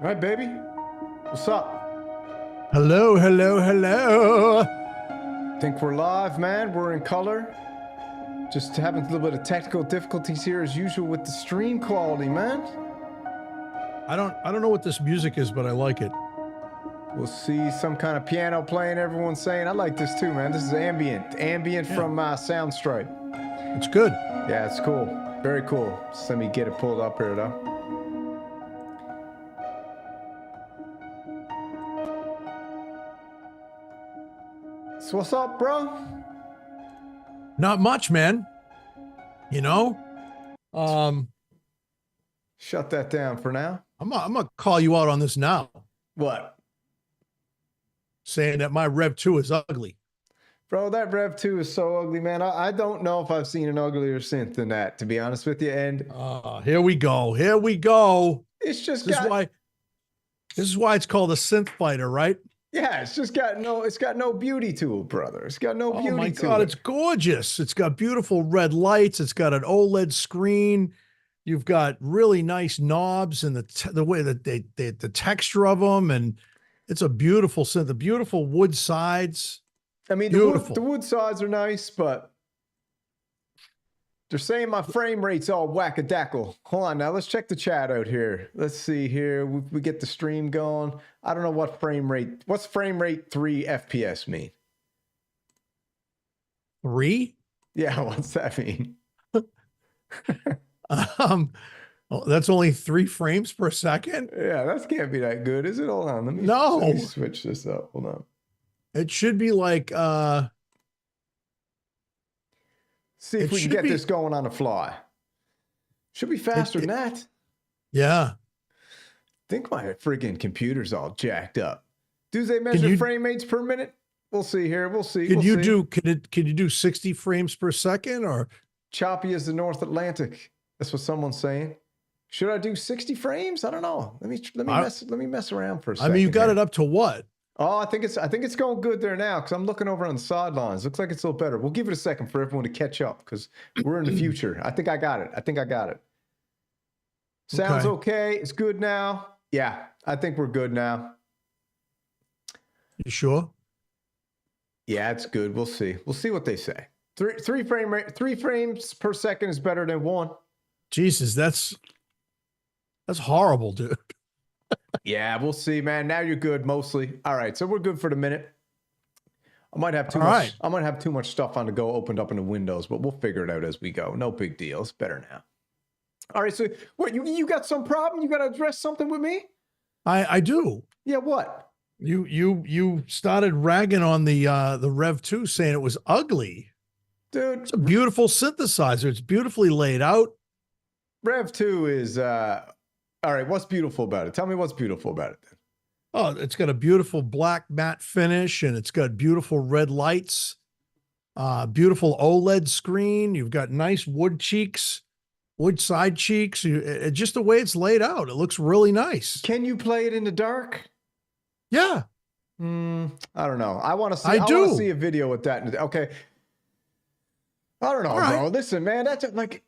All right, baby. What's up? Hello, hello, hello. Think we're live, man. We're in color. Just having a little bit of technical difficulties here as usual with the stream quality, man. I don't know what this music is, but I like it. We'll see some kind of piano playing. Everyone's saying, I like this too, man. This is Ambient. Ambient from Soundstripe. It's good. Yeah, it's cool. Very cool. Just let me get it pulled up here, though. So what's up, bro? Not much, man. You know? Shut that down for now. I'm gonna call you out on this now. What? Saying that my Rev 2 is ugly. Bro, that Rev 2 is so ugly, man. I don't know if I've seen an uglier synth than that, to be honest with you. And here we go. Here we go. It's just this is why it's called a synth fighter, right? Yeah, it's got no beauty to it, brother. It's got no beauty to it. Oh my God, it's gorgeous. It's got beautiful red lights. It's got an OLED screen. You've got really nice knobs and the way that the texture of them, and it's a beautiful synth. The beautiful wood sides. I mean, the wood sides are nice, but they're saying my frame rate's all whack-a-dackle. Hold on now, let's check the chat out here. Let's see here. We get the stream going. I don't know what frame rate. What's frame rate 3 FPS mean? 3? Yeah, what's that mean? That's only 3 frames per second. Yeah, that can't be that good, is it? Hold on, let me switch this up. Hold on. It should be like see if we can get this going on the fly. Should be faster than that. Yeah. I think my freaking computer's all jacked up. Do they measure frame rates per minute? We'll see here. We'll see. Can you do 60 frames per second or choppy as the North Atlantic? That's what someone's saying. Should I do 60 frames? I don't know. Let me mess around for a second. I mean, you got it up to what? Oh, I think it's going good there now because I'm looking over on the sidelines. Looks like it's a little better. We'll give it a second for everyone to catch up because we're in the future. I think I got it. Sounds okay. It's good now. Yeah, I think we're good now. You sure? Yeah, it's good. We'll see. We'll see what they say. 3 frames per second is better than 1. Jesus, that's horrible, dude. Yeah, we'll see, man. Now you're good mostly. All right, so we're good for the minute. I might have too much stuff on the go opened up in the windows, but we'll figure it out as we go. No big deal. It's better now. All right, so what you got some problem? You got to address something with me? I do. Yeah, what? You started ragging on the Rev 2 saying it was ugly. Dude, it's a beautiful synthesizer. It's beautifully laid out. Rev 2 is all right, what's beautiful about it? Tell me what's beautiful about it then. Oh, it's got a beautiful black matte finish and it's got beautiful red lights, beautiful OLED screen. You've got nice wood cheeks, wood side cheeks. Just the way it's laid out, it looks really nice. Can you play it in the dark? Yeah. I don't know. I want to see a video with that. Okay. I don't know, bro. Listen, man, that's like...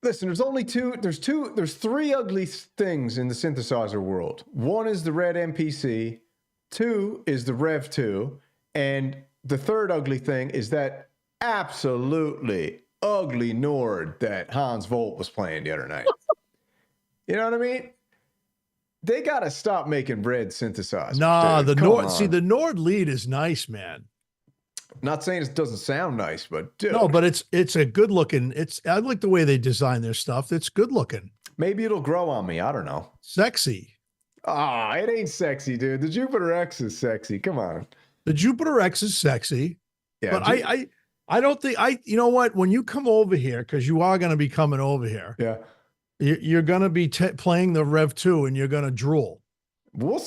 Listen, there's 3 ugly things in the synthesizer world. 1 is the red MPC, 2 is the Rev 2, and the 3rd ugly thing is that absolutely ugly Nord that Hans Volt was playing the other night. You know what I mean? They got to stop making red synthesizers. Nah, the Nord lead is nice, man. Not saying it doesn't sound nice, but dude. No, but it's a good looking. I like the way they design their stuff. It's good looking. Maybe it'll grow on me. I don't know. Sexy. Ah, it ain't sexy, dude. The Jupiter X is sexy. Come on. The Jupiter X is sexy. Yeah, but I don't think you know what? When you come over here, because you are going to be coming over here. Yeah. You're going to be playing the Rev 2 and you're going to drool.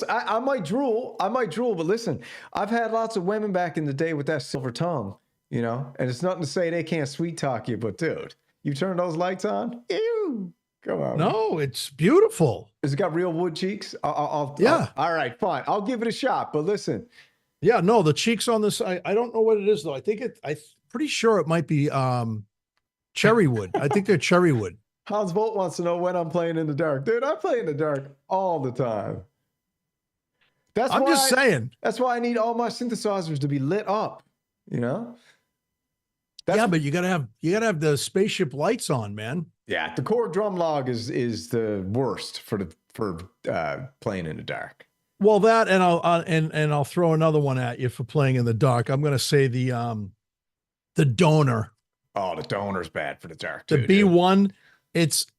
I might drool, but listen, I've had lots of women back in the day with that silver tongue, you know, and it's nothing to say they can't sweet talk you, but dude, you turn those lights on, ew, come on. No, it's beautiful. Has it got real wood cheeks? All right, fine. I'll give it a shot, but listen. Yeah, no, the cheeks on this, I don't know what it is though. I'm pretty sure it might be cherry wood. I think they're cherry wood. Hans Volt wants to know when I'm playing in the dark. Dude, I play in the dark all the time. I'm just saying. That's why I need all my synthesizers to be lit up, you know? Yeah, but you gotta have the spaceship lights on, man. Yeah, the Korg drum log is the worst for playing in the dark. Well, that and I'll throw another one at you for playing in the dark. I'm gonna say the donor. Oh, the donor's bad for the dark too. The B1,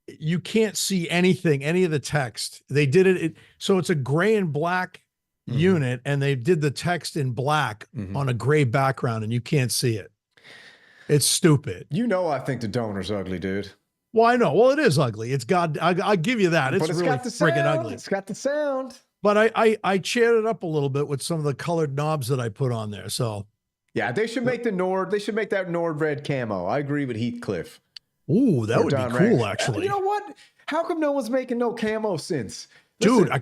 you can't see anything, any of the text. They did it so it's a gray and black unit, and they did the text in black on a gray background, and you can't see it. It's stupid. You know, I think the donor's ugly, dude. Well, I know. Well, it is ugly. It's I'll give you that. It's really freaking ugly. It's got the sound. But I cheered it up a little bit with some of the colored knobs that I put on there. So yeah, they should make the Nord. They should make that Nord red camo. I agree with Heathcliff. Ooh, that would be cool, actually. You know what? How come no one's making no camo synths? Dude, a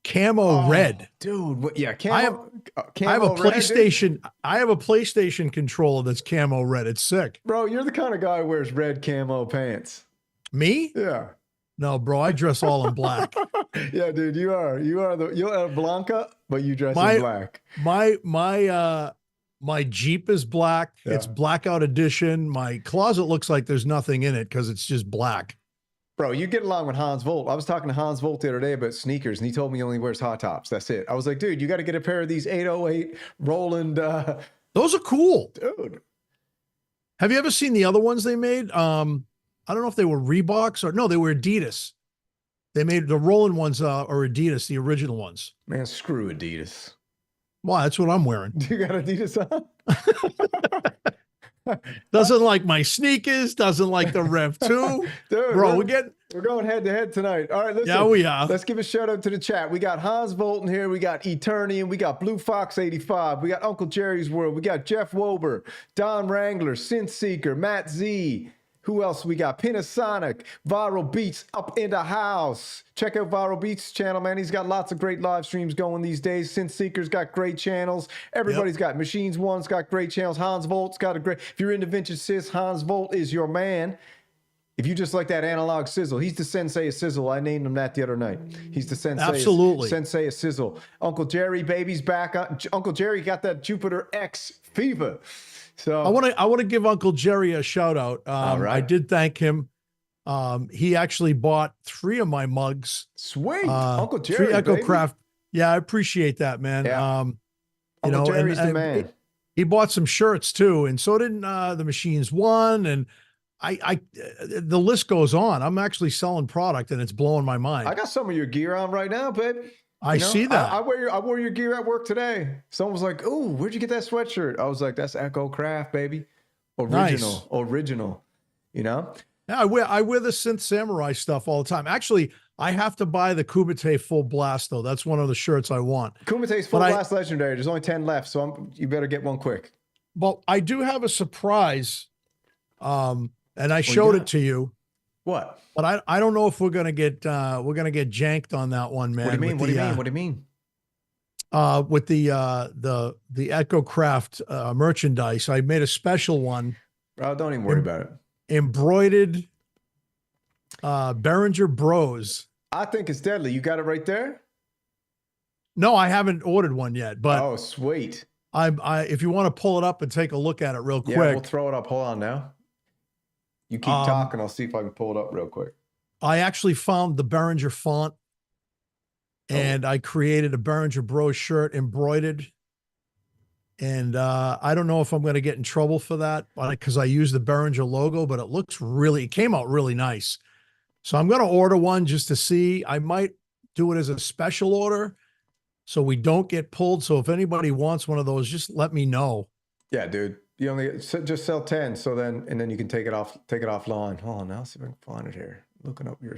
camo red. Dude, yeah, camo. I have a PlayStation. I have a PlayStation controller that's camo red. It's sick. Bro, you're the kind of guy who wears red camo pants. Me? Yeah. No, bro, I dress all in black. Yeah, dude, you're Blanca, but you dress in black. My Jeep is black. Yeah. It's blackout edition. My closet looks like there's nothing in it because it's just black. Bro, you get along with Hans Volt. I was talking to Hans Volt the other day about sneakers, and he told me he only wears hot tops. That's it. I was like, dude, you got to get a pair of these 808 Roland. Those are cool. Dude. Have you ever seen the other ones they made? I don't know if they were Reeboks or no, they were Adidas. They made the Roland ones or Adidas, the original ones. Man, screw Adidas. Well, that's what I'm wearing. You got Adidas on? Doesn't like my sneakers, doesn't like the Rev 2. Dude, bro, we're going head to head tonight. All right, listen. Yeah, we are. Let's give a shout out to the chat. We got Hans Bolton here. We got Eternium. We got Blue Fox 85. We got Uncle Jerry's World. We got Jeff Wober, Don Wrangler, Synth Seeker, Matt Z. Who else we got? Panasonic, Viral Beats up in the house. Check out Viral Beats' channel, man. He's got lots of great live streams going these days. Synth Seeker's got great channels. Everybody's got Machines One's got great channels. Hans Volt's got a great. If you're into vintage sys, Hans Volt is your man. If you just like that analog sizzle, he's the sensei of sizzle. I named him that the other night. He's the sensei. Absolutely. Sensei of sizzle. Uncle Jerry, baby's back. Uncle Jerry got that Jupiter X fever. So I want to give Uncle Jerry a shout out. Right. I did thank him. He actually bought 3 of my mugs. Sweet, Uncle Jerry, 3 ECHOKRAFT. Yeah, I appreciate that, man. Yeah. Uncle Jerry's the man. He bought some shirts too, and so did the Machines One, and the list goes on. I'm actually selling product, and it's blowing my mind. I got some of your gear on right now, baby. I see that. I wore your gear at work today. Someone was like, "Oh, where'd you get that sweatshirt?" I was like, "That's ECHOKRAFT, baby. Original." You know? Yeah, I wear the Synth Samurai stuff all the time. Actually, I have to buy the Kumite Full Blast though. That's one of the shirts I want. Kumite's Full Blast Legendary. There's only 10 left, so you better get one quick. But I do have a surprise, and I showed it to you. What? But I don't know if we're gonna get janked on that one, man. What do you mean? What do you mean? With the ECHOKRAFT merchandise, I made a special one. Oh, don't even worry about it. Embroidered Behringer Bros. I think it's deadly. You got it right there? No, I haven't ordered one yet. But oh, sweet. If you want to pull it up and take a look at it real quick. Yeah, we'll throw it up. Hold on now. You keep talking. I'll see if I can pull it up real quick. I actually found the Behringer font, and I created a Behringer Bros shirt embroidered. And I don't know if I'm going to get in trouble for that because I use the Behringer logo, but it came out really nice. So I'm going to order one just to see. I might do it as a special order so we don't get pulled. So if anybody wants one of those, just let me know. Yeah, dude. You only just sell 10, and then you can take it offline. Hold on, now see if I can find it here. Looking up your.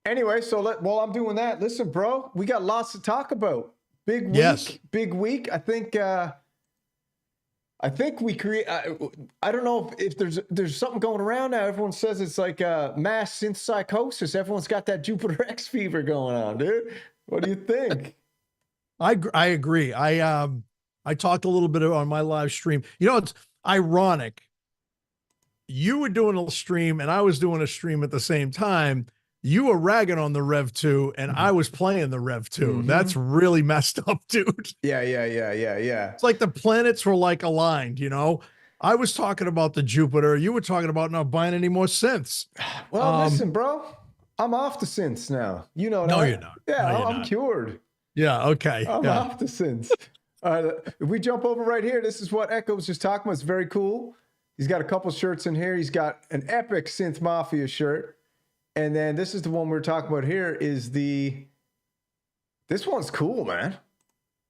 Anyway, so while I'm doing that, listen, bro, we got lots to talk about. Big week, yes. Big week. I think we create. I don't know if there's something going around now. Everyone says it's like mass synth psychosis. Everyone's got that Jupiter X fever going on, dude. What do you think? I agree. I talked a little bit on my live stream. You know, it's ironic. you were doing a stream and I was doing a stream at the same time. You were ragging on the Rev 2 and I was playing the Rev 2. That's really messed up, dude. Yeah. It's like the planets were like aligned, you know? I was talking about the Jupiter. You were talking about not buying any more synths. Well, listen, bro, I'm off the synths now. You know that. No, you're not. Yeah, no, I'm cured. Yeah, okay. I'm off the synths. If we jump over right here, this is what Echo was just talking about. It's very cool. He's got a couple shirts in here. He's got an epic Synth Mafia shirt. And then this is the one we're talking about here is this one's cool, man.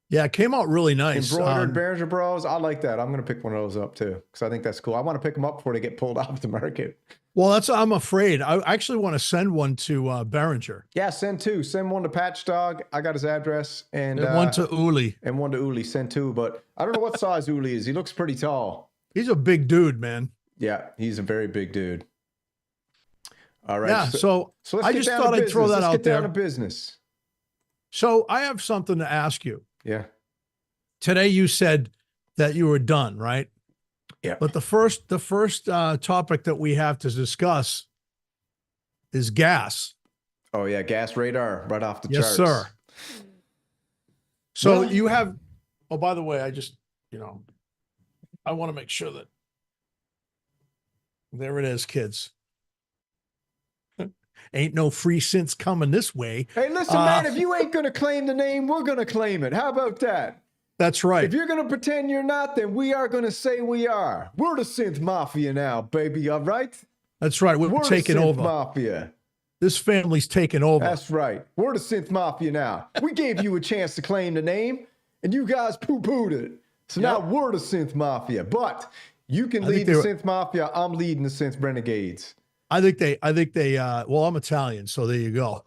Yeah, it came out really nice. Embroidered Behringer Bros. I like that. I'm going to pick one of those up too because I think that's cool. I want to pick them up before they get pulled off the market. Well, I'm afraid. I actually want to send one to Behringer. Yeah, send two. Send one to Patch Dog. I got his address. And one to Uli. And one to Uli. Send two. But I don't know what size Uli is. He looks pretty tall. He's a big dude, man. Yeah, he's a very big dude. All right. Yeah, so let's I just thought I'd throw that out there. Let's get down to business. So I have something to ask you. Yeah. Today you said that you were done, right? Yeah. But the first topic that we have to discuss is gas. Oh yeah, gas radar right off the charts. Yes, sir. So you have. Oh, by the way, I just I want to make sure that there it is, kids. Ain't no free synths coming this way. Hey, listen, man, if you ain't going to claim the name, we're going to claim it. How about that? That's right. If you're going to pretend you're not, then we are going to say we are. We're the Synth Mafia now, baby, all right? That's right. We're taking the Synth over. Mafia. This family's taking over. That's right. We're the Synth Mafia now. We gave you a chance to claim the name, and you guys poo-pooed it. So now we're the Synth Mafia. But you can lead the Synth Mafia. I'm leading the Synth Renegades. I think they, well, I'm Italian, so there you go.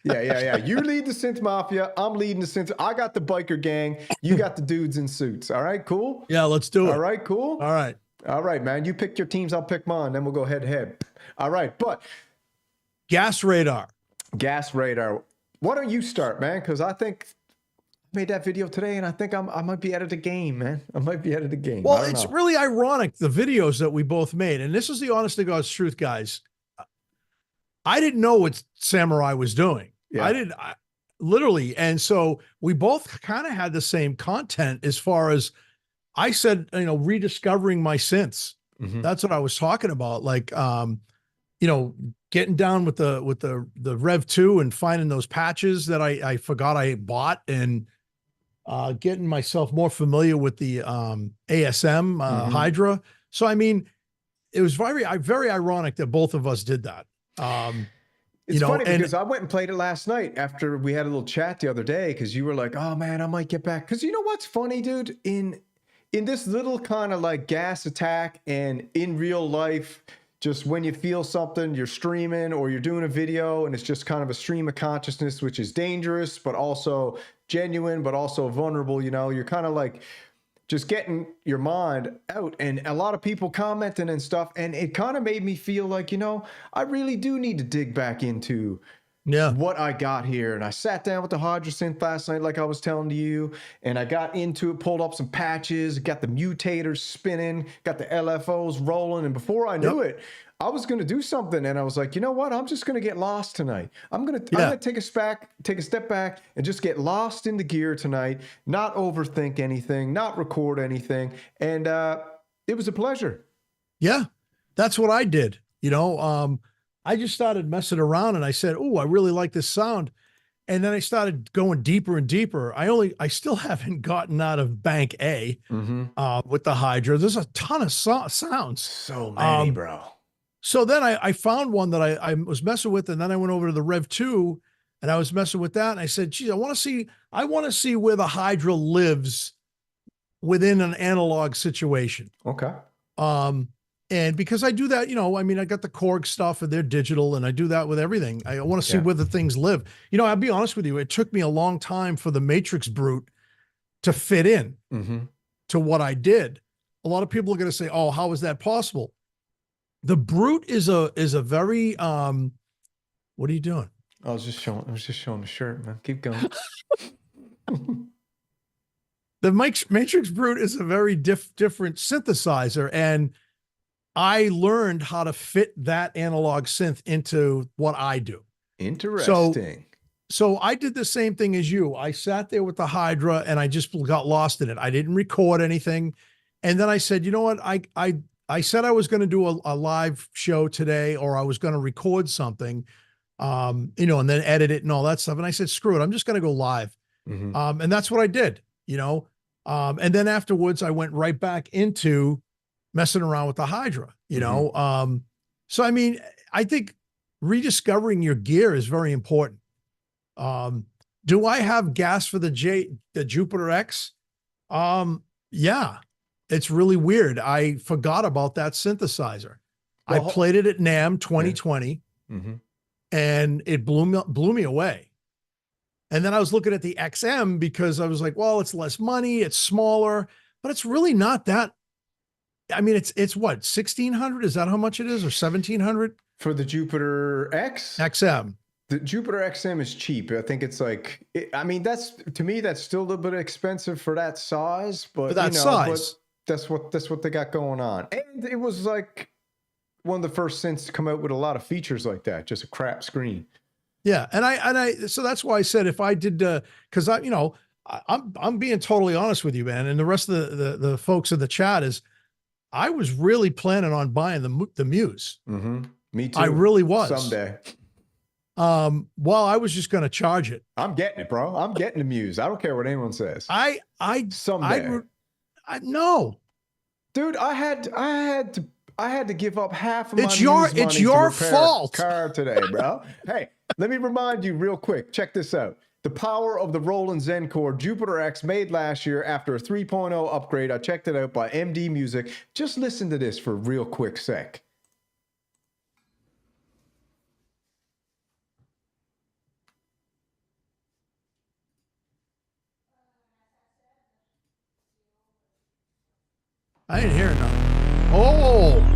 Yeah. You lead the Synth Mafia. I'm leading the Synth. I got the biker gang. You got the dudes in suits. All right, cool? Yeah, let's do it. All right, cool? All right, man. You pick your teams. I'll pick mine. Then we'll go head to head. All right, but. Gas radar. Why don't you start, man? Because I think I made that video today, and I think I might be out of the game, man. I might be out of the game. Well, it's really ironic, the videos that we both made. And this is the honest to God's truth, guys. I didn't know what Samurai was doing. Yeah. I literally. And so we both kind of had the same content as far as I said, rediscovering my synths. That's what I was talking about. Like, getting down with the Rev 2 and finding those patches that I forgot I bought and getting myself more familiar with the ASM Hydra. So, I mean, it was very ironic that both of us did that. It's funny because I went and played it last night after we had a little chat the other day because you were like, oh man, I might get back. Because you know what's funny, dude? In this little kind of like gas attack and in real life, just when you feel something, you're streaming or you're doing a video and it's just kind of a stream of consciousness, which is dangerous, but also genuine, but also vulnerable. You're kind of like just getting your mind out, and a lot of people commenting and stuff. And it kind of made me feel like, I really do need to dig back into what I got here. And I sat down with the Hydra synth last night, like I was telling you, and I got into it, pulled up some patches, got the mutators spinning, got the LFOs rolling. And before I knew it, I was going to do something. And I was like, you know what? I'm just going to get lost tonight. I'm going to take a step back and just get lost in the gear tonight, not overthink anything, not record anything. And it was a pleasure. Yeah, that's what I did. I just started messing around and I said, oh, I really like this sound. And then I started going deeper and deeper. I still haven't gotten out of bank A with the Hydra. There's a ton of sounds. So many, bro. So then I found one that I was messing with, and then I went over to the Rev 2 and I was messing with that. And I said, geez, I want to see where the Hydra lives within an analog situation. Okay. And because I do that, I got the Korg stuff and they're digital, and I do that with everything. I want to see where the things live. I'll be honest with you. It took me a long time for the Matrix Brute to fit in to what I did. A lot of people are going to say, oh, how is that possible? The Brute is a very, what are you doing? I was just showing the shirt, man. Keep going. The Matrix Brute is a very different synthesizer, and I learned how to fit that analog synth into what I do. Interesting. So I did the same thing as you. I sat there with the Hydra and I just got lost in it. I didn't record anything. And then I said, you know what? I said I was going to do a live show today, or I was going to record something, you know, and then edit it and all that stuff. And I said, screw it. I'm just going to go live. And that's what I did, you know? And then afterwards I went right back into messing around with the Hydra, you know? So, I mean, I think rediscovering your gear is very important. Do I have gas for the Jupiter X? Yeah, it's really weird. I forgot about that synthesizer. Well, I played it at NAMM 2020 and it blew me away. And then I was looking at the XM because I was like, well, it's less money, it's smaller, but it's really not that. I mean, it's what, 1,600? Is that how much it is, or 1,700? For the Jupiter X? XM. The Jupiter XM is cheap. I think it's like, I mean, to me, that's still a little bit expensive for that size, but for that size, but that's what they got going on. And it was like one of the first synths to come out with a lot of features like that, just a crap screen. Yeah. And I, so that's why I said, if I did, cause you know, I'm being totally honest with you, man. And the rest of the folks in the chat is, I was really planning on buying the Muse. Me too. I really was. Someday. Well, I was just going to charge it. I'm getting it, bro. I'm getting the Muse. I don't care what anyone says. Someday. No, dude, I had to give up half of my It's your fault. Car today, bro. Hey, let me remind you real quick. Check this out. The power of the Roland Zen Core Jupiter X, made last year after a 3.0 upgrade. I checked it out by MD Music. Just listen to this for a real quick sec. I didn't hear nothing. Oh.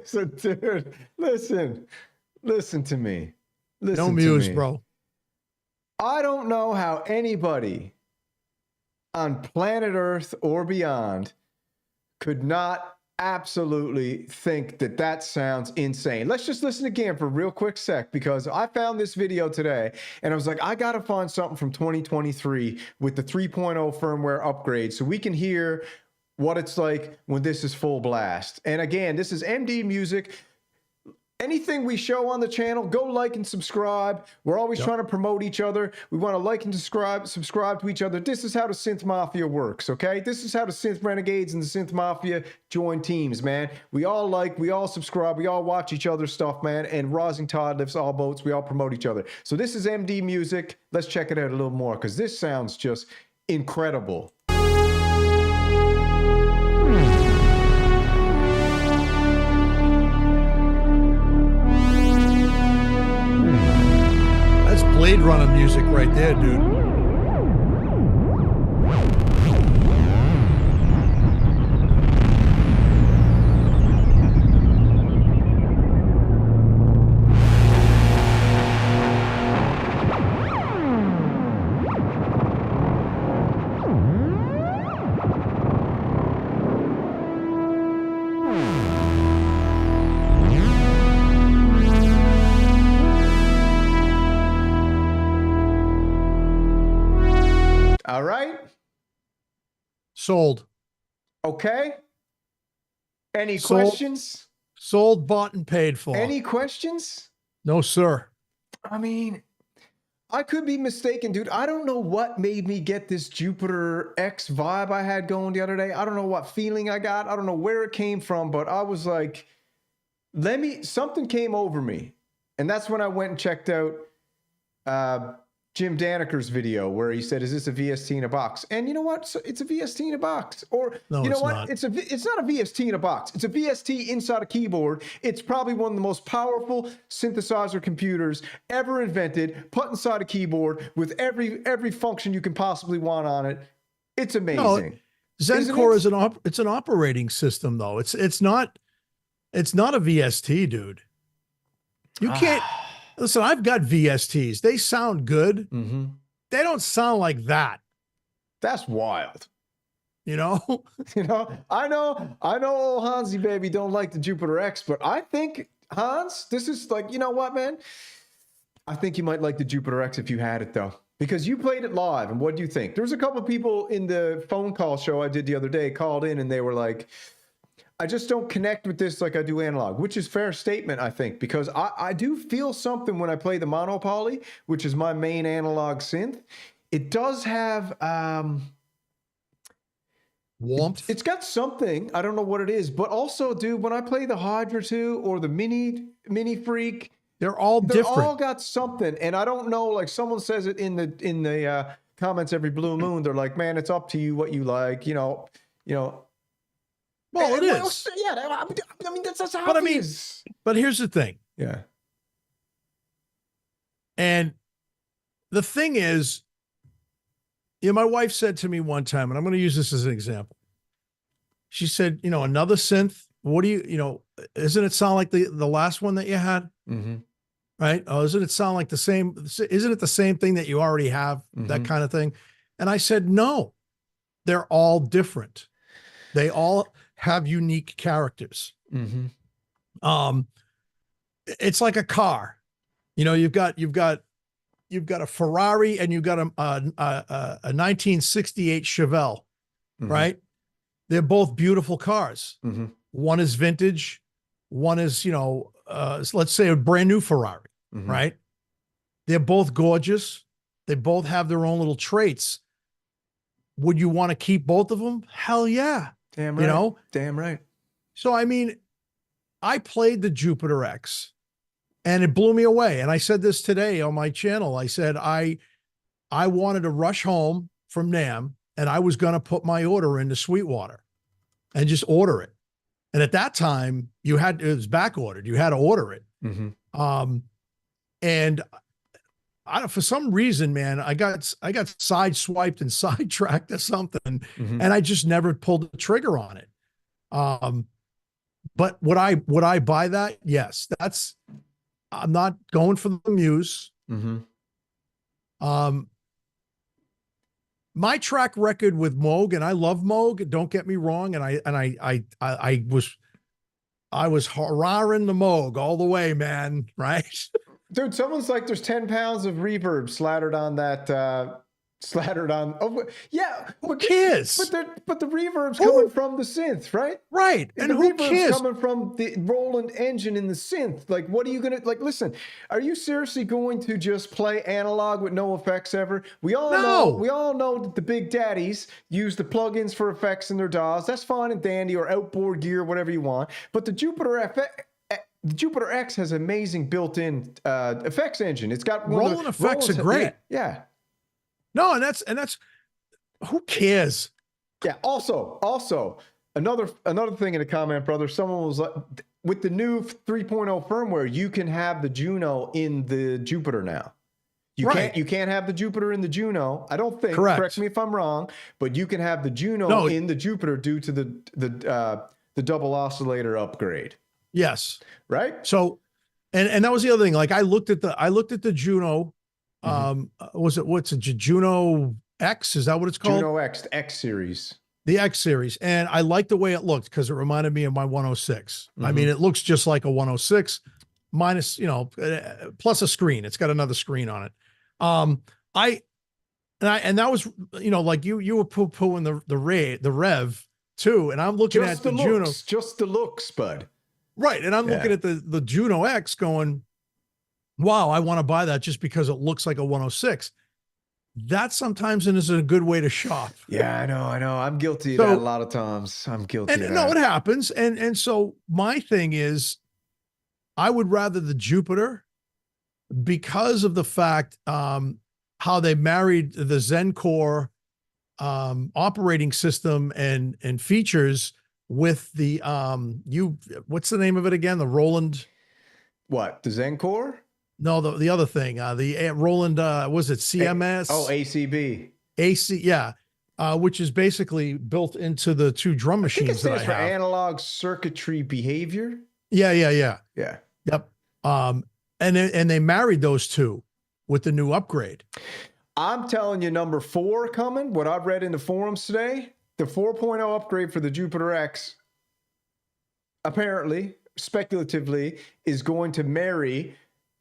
So, dude, listen to me. No Muse, bro. I don't know how anybody on planet Earth or beyond could not absolutely think that sounds insane. Let's just listen again for a real quick sec, because I found this video today and I was like, I gotta find something from 2023 with the 3.0 firmware upgrade so we can hear what it's like when this is full blast. And again, this is MD Music. Anything we show on the channel, go like and subscribe. We're always trying to promote each other. We want to like and subscribe to each other. This is how the Synth Mafia works, okay? This is how the Synth Renegades and the Synth Mafia join teams, man. We all like, we all subscribe, we all watch each other's stuff, man. And Rising Tide lifts all boats. We all promote each other. So this is MD Music. Let's check it out a little more, because this sounds just incredible. Blade Runner music right there, dude. All right. Sold. Okay. Any questions? Sold, bought, and paid for. Any questions? No, sir. I mean, I could be mistaken, dude. I don't know what made me get this Jupiter X vibe I had going the other day. I don't know what feeling I got. I don't know where it came from, but I was like, something came over me. And that's when I went and checked out Jim Daniker's video where he said, "Is this a VST in a box?" And you know what? So it's a VST in a box. Or no, you know what? Not. It's not a VST in a box. It's a VST inside a keyboard. It's probably one of the most powerful synthesizer computers ever invented. Put inside a keyboard with every function you can possibly want on it. It's amazing. No, Zencore is it's an operating system though. It's not a VST, dude. You can't. Listen, I've got VSTs. They sound good. Mm-hmm. They don't sound like that. That's wild. You know? I know old Hansy baby don't like the Jupiter X, but I think, Hans, this is like, you know what, man? I think you might like the Jupiter X if you had it, though. Because you played it live, and what do you think? There was a couple of people in the phone call show I did the other day called in, and they were like, I just don't connect with this like I do analog, which is a fair statement, I think, because I do feel something when I play the mono poly, which is my main analog synth. It does have warmth. It's got something. I don't know what it is, but also, dude, when I play the Hydra 2 or the Mini Freak, they're all different. All got something, and I don't know. Like someone says it in the comments every blue moon. They're like, "Man, it's up to you what you like." You know. Well, it is. Yeah, I mean that's how it is. But here's the thing. Yeah. And the thing is, my wife said to me one time, and I'm going to use this as an example. She said, another synth. What do you, isn't it sound like the last one that you had? Mm-hmm. Right? Oh, doesn't it sound like the same? Isn't it the same thing that you already have? Mm-hmm. That kind of thing. And I said, no, they're all different. They all have unique characters. Mm-hmm. It's like a car. You've got a Ferrari and you've got a 1968 Chevelle, mm-hmm. right? They're both beautiful cars. Mm-hmm. One is vintage. One is, let's say a brand new Ferrari, mm-hmm. right? They're both gorgeous. They both have their own little traits. Would you want to keep both of them? Hell yeah. Damn right. Damn right. So, I mean, I played the Jupiter X and it blew me away. And I said this today on my channel. I said, I wanted to rush home from NAMM and I was going to put my order into Sweetwater and just order it. And at that time it was back ordered. You had to order it. Mm-hmm. And for some reason, man, I got sideswiped and sidetracked or something, mm-hmm. and I just never pulled the trigger on it. But would I buy that? Yes. I'm not going for the Muse. Mm-hmm. My track record with Moog, and I love Moog, don't get me wrong, and I was hurrahing the Moog all the way, man, right? Dude, someone's like, there's 10 pounds of reverb slattered on that, oh, yeah. Who cares? But the reverb's coming from the synth, right? Right. And the reverb's coming from the Roland engine in the synth. Like, what are you going to, like, listen, are you seriously going to just play analog with no effects ever? We all know that the big daddies use the plugins for effects in their DAWs. That's fine and dandy, or outboard gear, whatever you want. But the Jupiter X has amazing built-in effects engine. It's got Roland effects are great. Yeah. No, and that's who cares? Yeah. Also, another thing in a comment, brother. Someone was like, with the new 3.0 firmware, you can have the Juno in the Jupiter now. You can't have the Jupiter in the Juno. I don't think. Correct me if I'm wrong, but you can have the Juno in the Jupiter due to the double oscillator upgrade. Yes. Right. So, and that was the other thing. Like I looked at the Juno. Mm-hmm. What's a Juno X? Is that what it's called? Juno X series. The X series. And I liked the way it looked because it reminded me of my 106. Mm-hmm. I mean, it looks just like a 106 minus, plus a screen. It's got another screen on it. And that was, like you were poo-pooing the Rev too. And I'm looking at the Juno. Just the looks, bud. Right. And I'm looking at the Juno X going, wow, I want to buy that just because it looks like a 106. That sometimes is a good way to shop. Yeah, I know. I'm guilty of that a lot of times. I'm guilty of that. No, it happens. And so my thing is, I would rather the Jupiter because of the fact how they married the Zencore operating system and features with the what's the name of it again? The Roland. What, the Zencore? No, the other thing. The Roland was it CMS? ACB. Yeah. Which is basically built into the two drum machines that I have. For analog circuitry behavior. Yeah. Yep. And they married those two with the new upgrade. I'm telling you, number 4 coming. What I've read in the forums today, the 4.0 upgrade for the Jupiter X, apparently, speculatively, is going to marry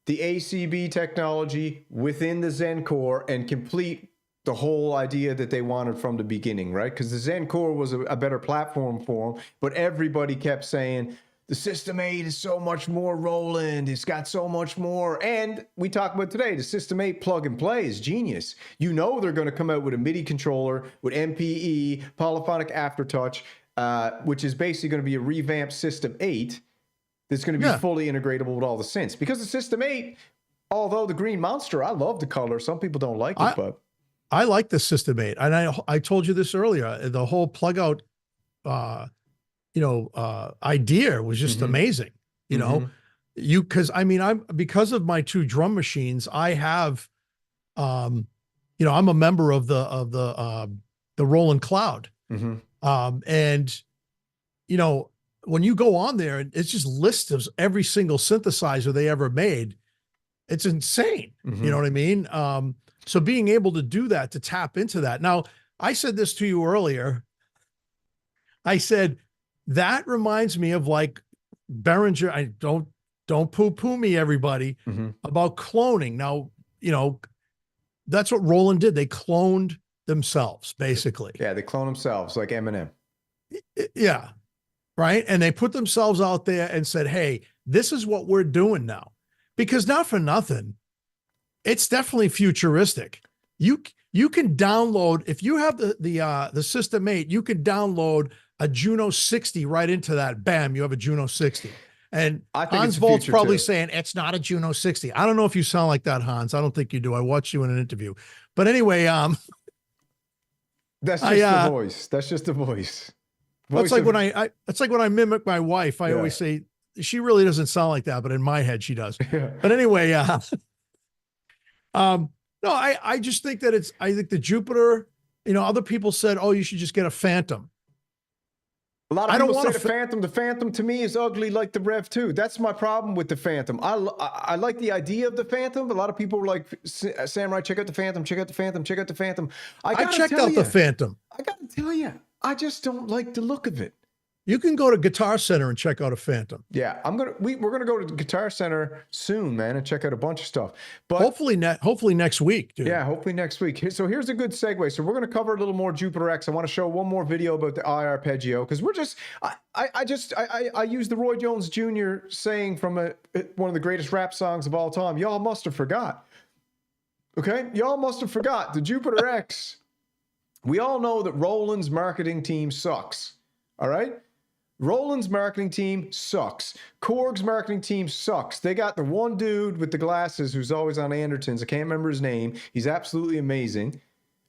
the ACB technology within the Zencore and complete the whole idea that they wanted from the beginning, right? Because the Zencore was a better platform for them, but everybody kept saying, the System 8 is so much more Roland. It's got so much more. And we talked about today, the System 8 plug and play is genius. You know they're going to come out with a MIDI controller, with MPE, polyphonic aftertouch, which is basically going to be a revamped System 8 that's going to be fully integratable with all the synths. Because the System 8, although the Green Monster, I love the color. Some people don't like it, but... I like the System 8. And I told you this earlier. The whole plug out, idea was just amazing. You know, because because of my 2 drum machines, I have, I'm a member of the Roland Cloud. And, when you go on there, it's just lists of every single synthesizer they ever made. It's insane. You know what I mean? So being able to do that, to tap into that. Now, I said this to you earlier. I said, that reminds me of like Behringer. I don't poo-poo me, everybody, about cloning. Now, that's what Roland did. They cloned themselves, basically. Yeah, they clone themselves like Eminem. Yeah, right? And they put themselves out there and said, hey, this is what we're doing now. Because not for nothing, it's definitely futuristic. You can download, if you have the System 8, you can download a Juno 60 right into that. Bam, you have a Juno 60. And Hans Volt's probably saying it's not a Juno 60. I don't know if you sound like that, Hans. I don't think you do. I watched you in an interview. But anyway, that's just the voice. That's just the voice. It's like when I mimic my wife, I always say she really doesn't sound like that, but in my head she does. But anyway, no, I just think that I think the Jupiter, other people said, oh, you should just get a Phantom. A lot of people say the Phantom. The Phantom to me is ugly like the Rev 2. That's my problem with the Phantom. I like the idea of the Phantom. A lot of people were like, Samurai, check out the Phantom, check out the Phantom, check out the Phantom. I checked out the Phantom. I got to tell you, I just don't like the look of it. You can go to Guitar Center and check out a Phantom. Yeah, we're gonna go to the Guitar Center soon, man, and check out a bunch of stuff. But hopefully next week, dude. Yeah, hopefully next week. So here's a good segue. So we're gonna cover a little more Jupiter X. I want to show one more video about the X Arpeggio because I use the Roy Jones Jr. saying from one of the greatest rap songs of all time. Y'all must have forgot. Okay, y'all must have forgot the Jupiter X. We all know that Roland's marketing team sucks. All right. Roland's marketing team sucks. Korg's marketing team sucks. They got the one dude with the glasses who's always on Andertons. I can't remember his name. He's absolutely amazing.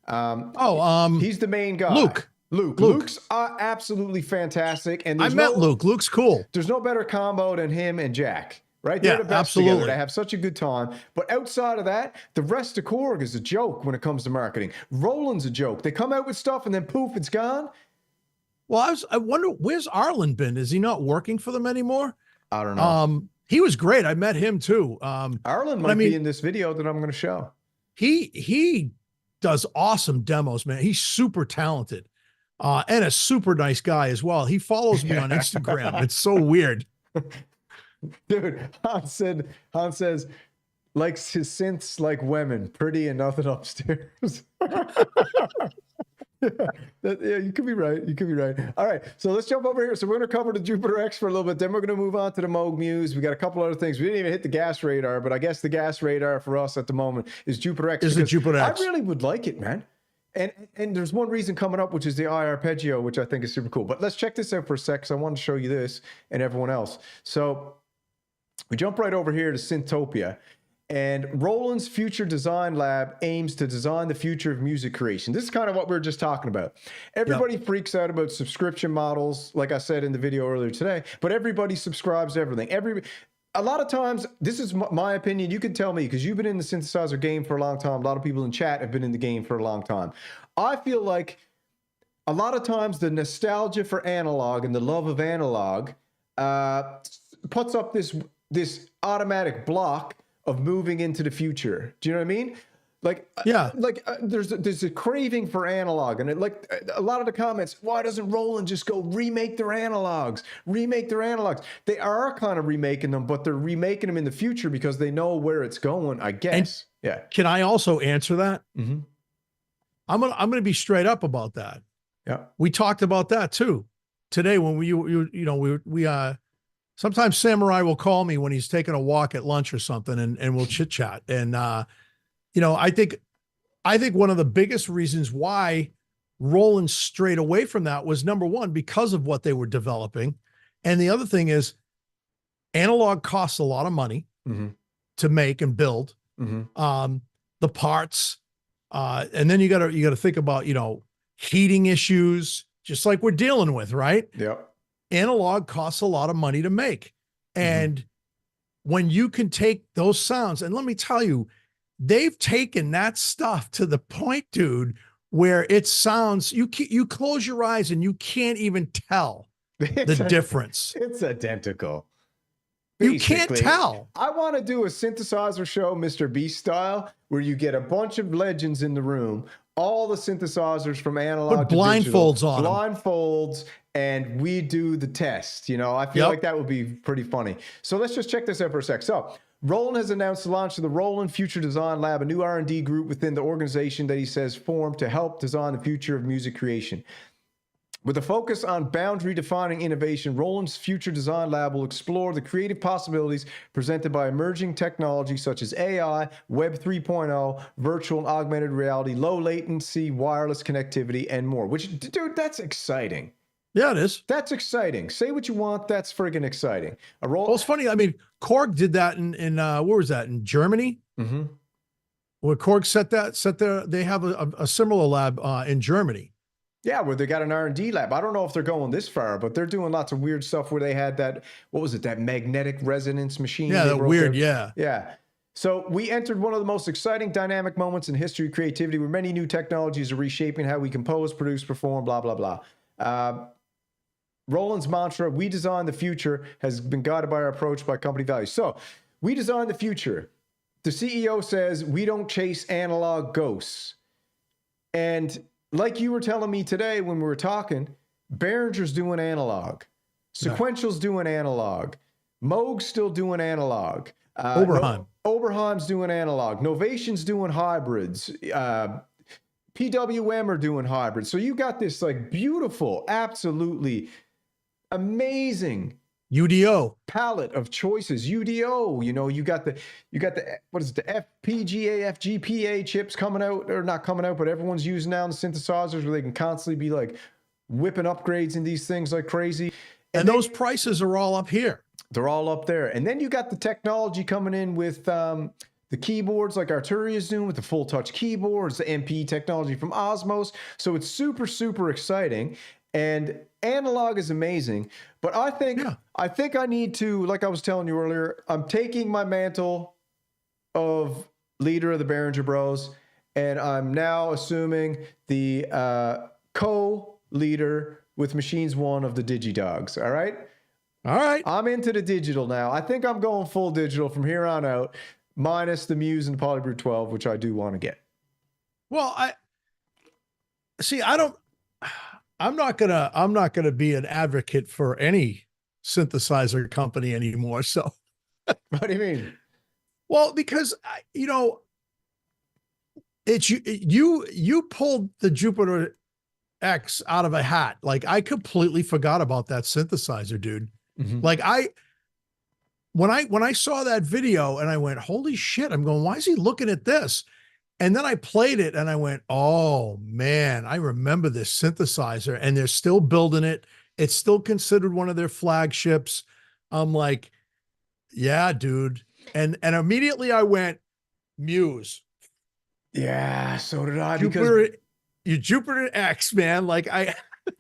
He's the main guy. Luke's absolutely fantastic. And I met Luke. Luke's cool. There's no better combo than him and Jack. Right? They're the best together. They have such a good time. But outside of that, the rest of Korg is a joke when it comes to marketing. Roland's a joke. They come out with stuff and then poof, it's gone. Well, I wonder, where's Arlen been? Is he not working for them anymore? I don't know. He was great. I met him too. Arlen might be in this video that I'm going to show. He does awesome demos, man. He's super talented and a super nice guy as well. He follows me on Instagram. It's so weird. Dude, Hans says, likes his synths like women, pretty and nothing upstairs. Yeah, you could be right. You could be right. All right, so let's jump over here. So we're going to cover the Jupiter X for a little bit. Then we're going to move on to the Moog Muse. We got a couple other things. We didn't even hit the gas radar, but I guess the gas radar for us at the moment is Jupiter X. Is the Jupiter X? I really would like it, man. And there's one reason coming up, which is the X Arpeggio, which I think is super cool. But let's check this out for a sec, because I want to show you this and everyone else. So we jump right over here to Synthopia. And Roland's Future Design Lab aims to design the future of music creation. This is kind of what we were just talking about. Everybody freaks out about subscription models, like I said in the video earlier today, but everybody subscribes to everything. A lot of times, this is my opinion, you can tell me, because you've been in the synthesizer game for a long time. A lot of people in chat have been in the game for a long time. I feel like a lot of times the nostalgia for analog and the love of analog puts up this automatic block of moving into the future. Do you know what I mean? Like, yeah, there's a craving for analog, and like a lot of the comments, why doesn't Roland just go remake their analogs? Remake their analogs. They are kind of remaking them, but they're remaking them in the future because they know where it's going, I guess. And yeah. Can I also answer that? Mm-hmm. I'm gonna be straight up about that. Yeah. We talked about that too today when we sometimes Samurai will call me when he's taking a walk at lunch or something, and we'll chit chat. And, I think one of the biggest reasons why Roland strayed away from that was, number one, because of what they were developing. And the other thing is analog costs a lot of money to make and build, the parts. And then you gotta think about, heating issues, just like we're dealing with, right? Yep. Analog costs a lot of money to make. And when you can take those sounds, and let me tell you, they've taken that stuff to the point, dude, where it sounds, you close your eyes and you can't even tell the difference. It's identical. You can't tell. I want to do a synthesizer show, Mr. Beast style, where you get a bunch of legends in the room, all the synthesizers from analog to blindfolds digital, on blindfolds, and we do the test. I feel like that would be pretty funny. So let's just check this out for a sec. So Roland has announced the launch of the Roland Future Design Lab, a new R&D group within the organization that he says formed to help design the future of music creation. With a focus on boundary-defining innovation, Roland's Future Design Lab will explore the creative possibilities presented by emerging technology such as AI, Web 3.0, virtual and augmented reality, low latency, wireless connectivity, and more. Which, dude, that's exciting. Yeah, it is. That's exciting. Say what you want. That's friggin' exciting. Well, it's funny. I mean, Korg did that in where was that? In Germany? Mm-hmm. Where Korg set their, they have a similar lab in Germany. Yeah, where they got an R&D lab. I don't know if they're going this far, but they're doing lots of weird stuff where they had that, what was it, that magnetic resonance machine? Yeah, that weird, yeah. Yeah. So we entered one of the most exciting dynamic moments in history of creativity where many new technologies are reshaping how we compose, produce, perform, blah, blah, blah. Roland's mantra, we design the future, has been guided by our approach by company values. So we design the future. The CEO says we don't chase analog ghosts. And like you were telling me today when we were talking, Behringer's doing analog. Sequential's doing analog. Moog's still doing analog. Oberheim's doing analog. Novation's doing hybrids. PWM are doing hybrids. So you got this like beautiful, absolutely amazing UDO palette of choices. UDO, you got the what is it, the FPGA, FGPA chips coming out, or not coming out, but everyone's using now in the synthesizers where they can constantly be like whipping upgrades in these things like crazy. And those prices are all up here. They're all up there. And then you got the technology coming in with the keyboards like Arturia is doing with the full touch keyboards, the MP technology from Osmos. So it's super, super exciting. And analog is amazing, but I think I need to, like I was telling you earlier, I'm taking my mantle of leader of the Behringer Bros, and I'm now assuming the co-leader with Machines One of the DigiDogs. All right. I'm into the digital now. I think I'm going full digital from here on out, minus the Muse and the PolyBrute 12, which I do want to get. Well, I'm not gonna be an advocate for any synthesizer company anymore. So, what do you mean? Well, because it's you pulled the Jupiter X out of a hat. Like I completely forgot about that synthesizer, dude. Mm-hmm. Like when I saw that video and I went, holy shit! I'm going, why is he looking at this? And then I played it and I went, oh man, I remember this synthesizer, and they're still building it. It's still considered one of their flagships. I'm like, yeah, dude, And immediately I went Muse. Yeah, so did I. Jupiter X, man. Like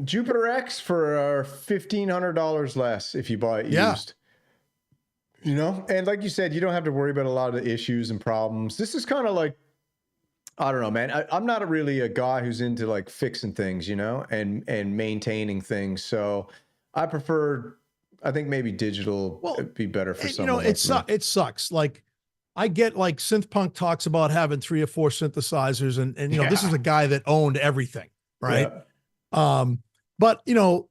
Jupiter X for $1,500 less if you buy it used. You know, and like you said, you don't have to worry about a lot of the issues and problems. This is kind of like, I don't know, man. I'm not really a guy who's into like fixing things, you know, and maintaining things. So I prefer, I think maybe digital would be better for someone. You know, it sucks. Like I get like Synth Punk talks about having 3 or 4 synthesizers, and you know, this is a guy that owned everything, right? Yeah. But you know,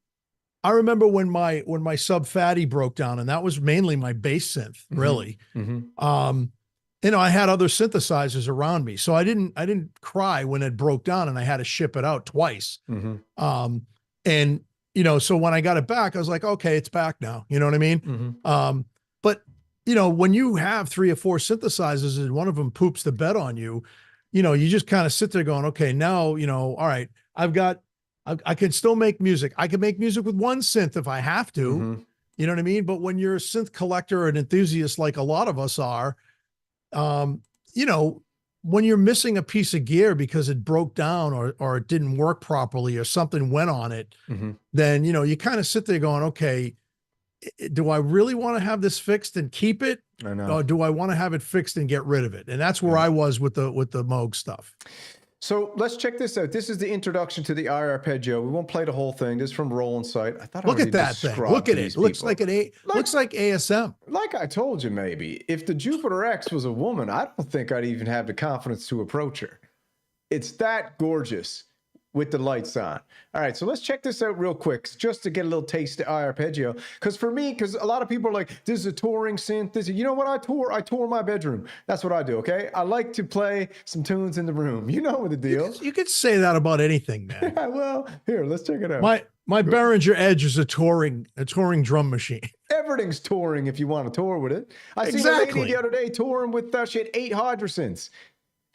I remember when my Sub Fatty broke down, and that was mainly my bass synth, really. You know, I had other synthesizers around me, so I didn't cry when it broke down and I had to ship it out twice. And you know, so when I got it back, I was like, okay, it's back now. You know what I mean? But you know, when you have 3 or 4 synthesizers and one of them poops the bed on you, you know, you just kind of sit there going, okay, now, you know, all right, I can still make music. I can make music with one synth if I have to, you know what I mean? But when you're a synth collector or an enthusiast, like a lot of us are, you know, when you're missing a piece of gear because it broke down or it didn't work properly or something went on it, then, you know, you kind of sit there going, okay, do I really want to have this fixed and keep it? I know. Or do I want to have it fixed and get rid of it? And that's where I was with the Moog stuff. So let's check this out. This is the introduction to the X Arpeggio. We won't play the whole thing. This is from Roland's site. I thought look at that thing. Look at it. Looks like looks like ASM. Like I told you, maybe if the Jupiter X was a woman, I don't think I'd even have the confidence to approach her. It's that gorgeous with the lights on. All right, so let's check this out real quick just to get a little taste of X Arpeggio. Because for me, because a lot of people are like, this is a touring synth. This, you know what I tour my bedroom. That's what I do, okay? I like to play some tunes in the room. You know what the deal. You could say that about anything, man. Yeah, well, here, let's check it out. My Behringer Edge is a touring drum machine. Everything's touring if you want to tour with it. I seen a lady the other day touring with, she had 8 Hydra synths.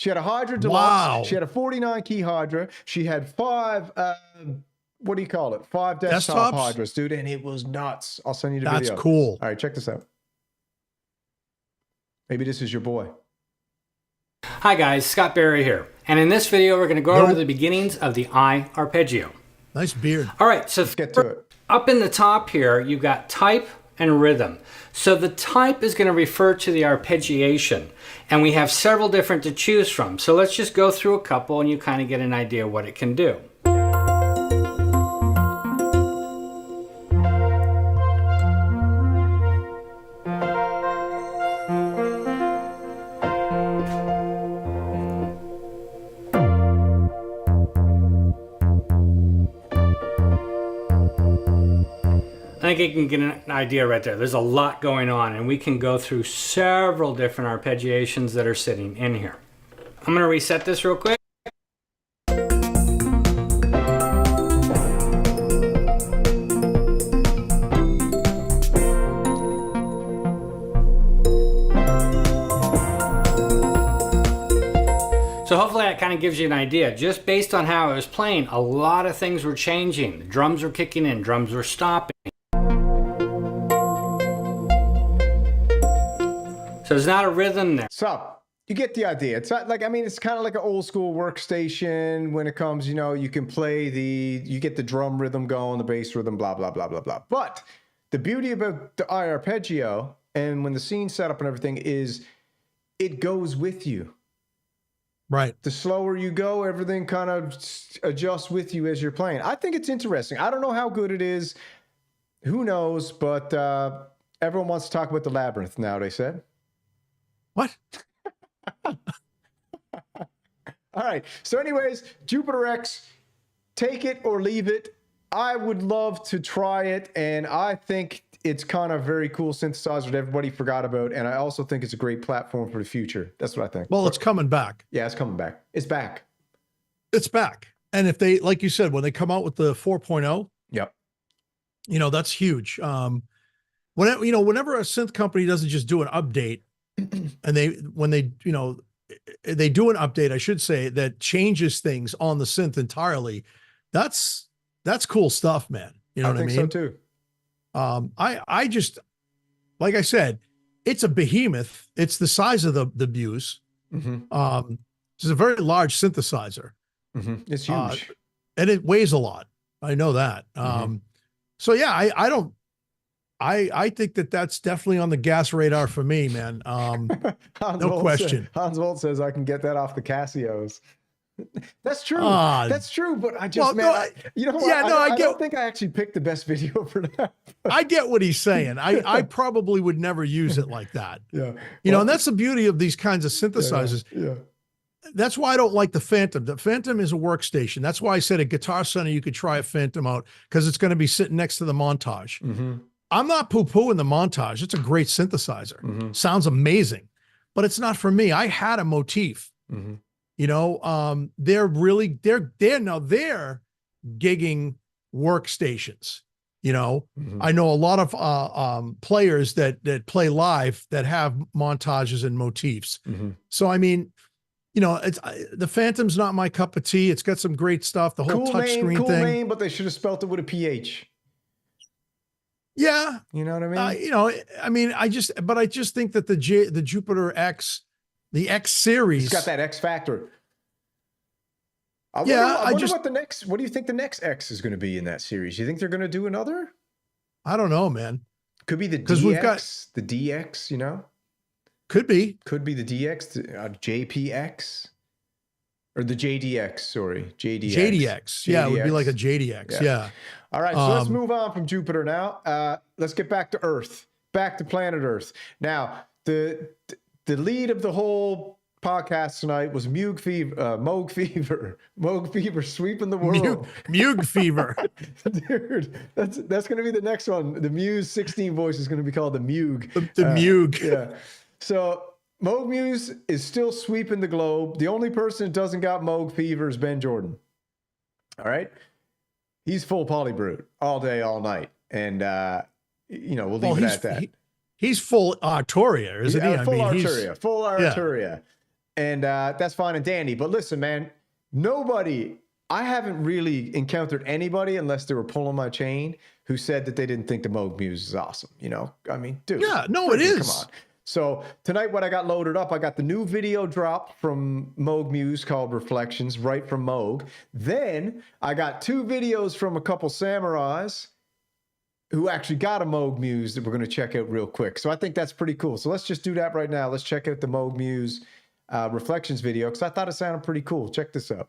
She had a Hydra Deluxe. Wow. She had a 49 key Hydra. She had 5, what do you call it? 5 desktop Hydras, dude. And it was nuts. I'll send you the video. That's cool. All right, check this out. Maybe this is your boy. Hi guys, Scott Barry here. And in this video, we're going to go over the beginnings of the X Arpeggio. Nice beard. All right, so let's get to it. Up in the top here, you've got type and rhythm. So the type is going to refer to the arpeggiation, and we have several different to choose from. So let's just go through a couple and you kind of get an idea what it can do. I think you can get an idea right there. There's a lot going on, and we can go through several different arpeggiations that are sitting in here. I'm going to reset this real quick. So hopefully that kind of gives you an idea. Just based on how I was playing, a lot of things were changing. The drums were kicking in, drums were stopping. So there's not a rhythm there. So you get the idea. It's not like, I mean, it's kind of like an old school workstation when it comes, you know, you can play you get the drum rhythm going, the bass rhythm, blah, blah, blah, blah, blah. But the beauty about the X Arpeggio and when the scene's set up and everything is it goes with you. Right. The slower you go, everything kind of adjusts with you as you're playing. I think it's interesting. I don't know how good it is. Who knows? But everyone wants to talk about the Labyrinth now, they said. What? All right. So anyways, Jupiter X, take it or leave it. I would love to try it. And I think it's kind of very cool synthesizer that everybody forgot about. And I also think it's a great platform for the future. That's what I think. Well, it's coming back. Yeah, it's coming back. It's back. It's back. And if they, like you said, when they come out with the 4.0, yep, you know, that's huge. Whenever, you know, whenever a synth company doesn't just do an update, and when they, you know, they do an update, I should say, that changes things on the synth entirely. That's cool stuff, man. You know what I mean? I think so too. I just, like I said, it's a behemoth. It's the size of the Muse. It's a very large synthesizer. It's huge. And it weighs a lot. I know that. So yeah, I think that's definitely on the gas radar for me, man. No question. Hans Wolt says I can get that off the Casios. That's true. That's true. But I just, you know what? I don't think I actually picked the best video for that. I get what he's saying. I probably would never use it like that. Yeah. You know, and that's the beauty of these kinds of synthesizers. Yeah. That's why I don't like the Phantom. The Phantom is a workstation. That's why I said at Guitar Center, you could try a Phantom out because it's going to be sitting next to the Montage. I'm not poo-pooing the Montage. It's a great synthesizer. Sounds amazing, but it's not for me. I had a Motif. You know, they're gigging workstations. You know, I know a lot of players that play live that have Montages and Motifs. So I mean, you know, the Phantom's not my cup of tea. It's got some great stuff. The whole touchscreen thing. Name, but they should have spelt it with a PH. Yeah, you know what I mean. You know, I mean, I just think that the Jupiter X, the X series, it's got that X factor. I wonder what the next. What do you think the next X is going to be in that series? You think they're going to do another? I don't know, man. Could be the DX, the DX. You know, could be the DX, the JPX, or the JDX. Sorry, JDX. Yeah, it would be like a JDX. Yeah. All right, so let's move on from Jupiter now. Let's get back to Earth, back to planet Earth. Now, the lead of the whole podcast tonight was Moog Fever sweeping the world. Moog Fever. Dude, that's going to be the next one. The Muse 16 voice is going to be called the Moog. The Moog. Yeah. So Moog Muse is still sweeping the globe. The only person that doesn't got Moog Fever is Ben Jordan. All right. He's full PolyBrute all day, all night. And, you know, we'll leave it at that. He's full Arturia, isn't he? Full Arturia. Yeah. And that's fine and dandy. But listen, man, I haven't really encountered anybody, unless they were pulling my chain, who said that they didn't think the Moog Muse is awesome. You know, I mean, dude. Yeah, no, it is. Come on. So tonight, when I got loaded up, I got the new video drop from Moog Muse called Reflections, right from Moog. Then I got 2 videos from a couple samurais who actually got a Moog Muse that we're going to check out real quick. So I think that's pretty cool. So let's just do that right now. Let's check out the Moog Muse Reflections video, because I thought it sounded pretty cool. Check this out.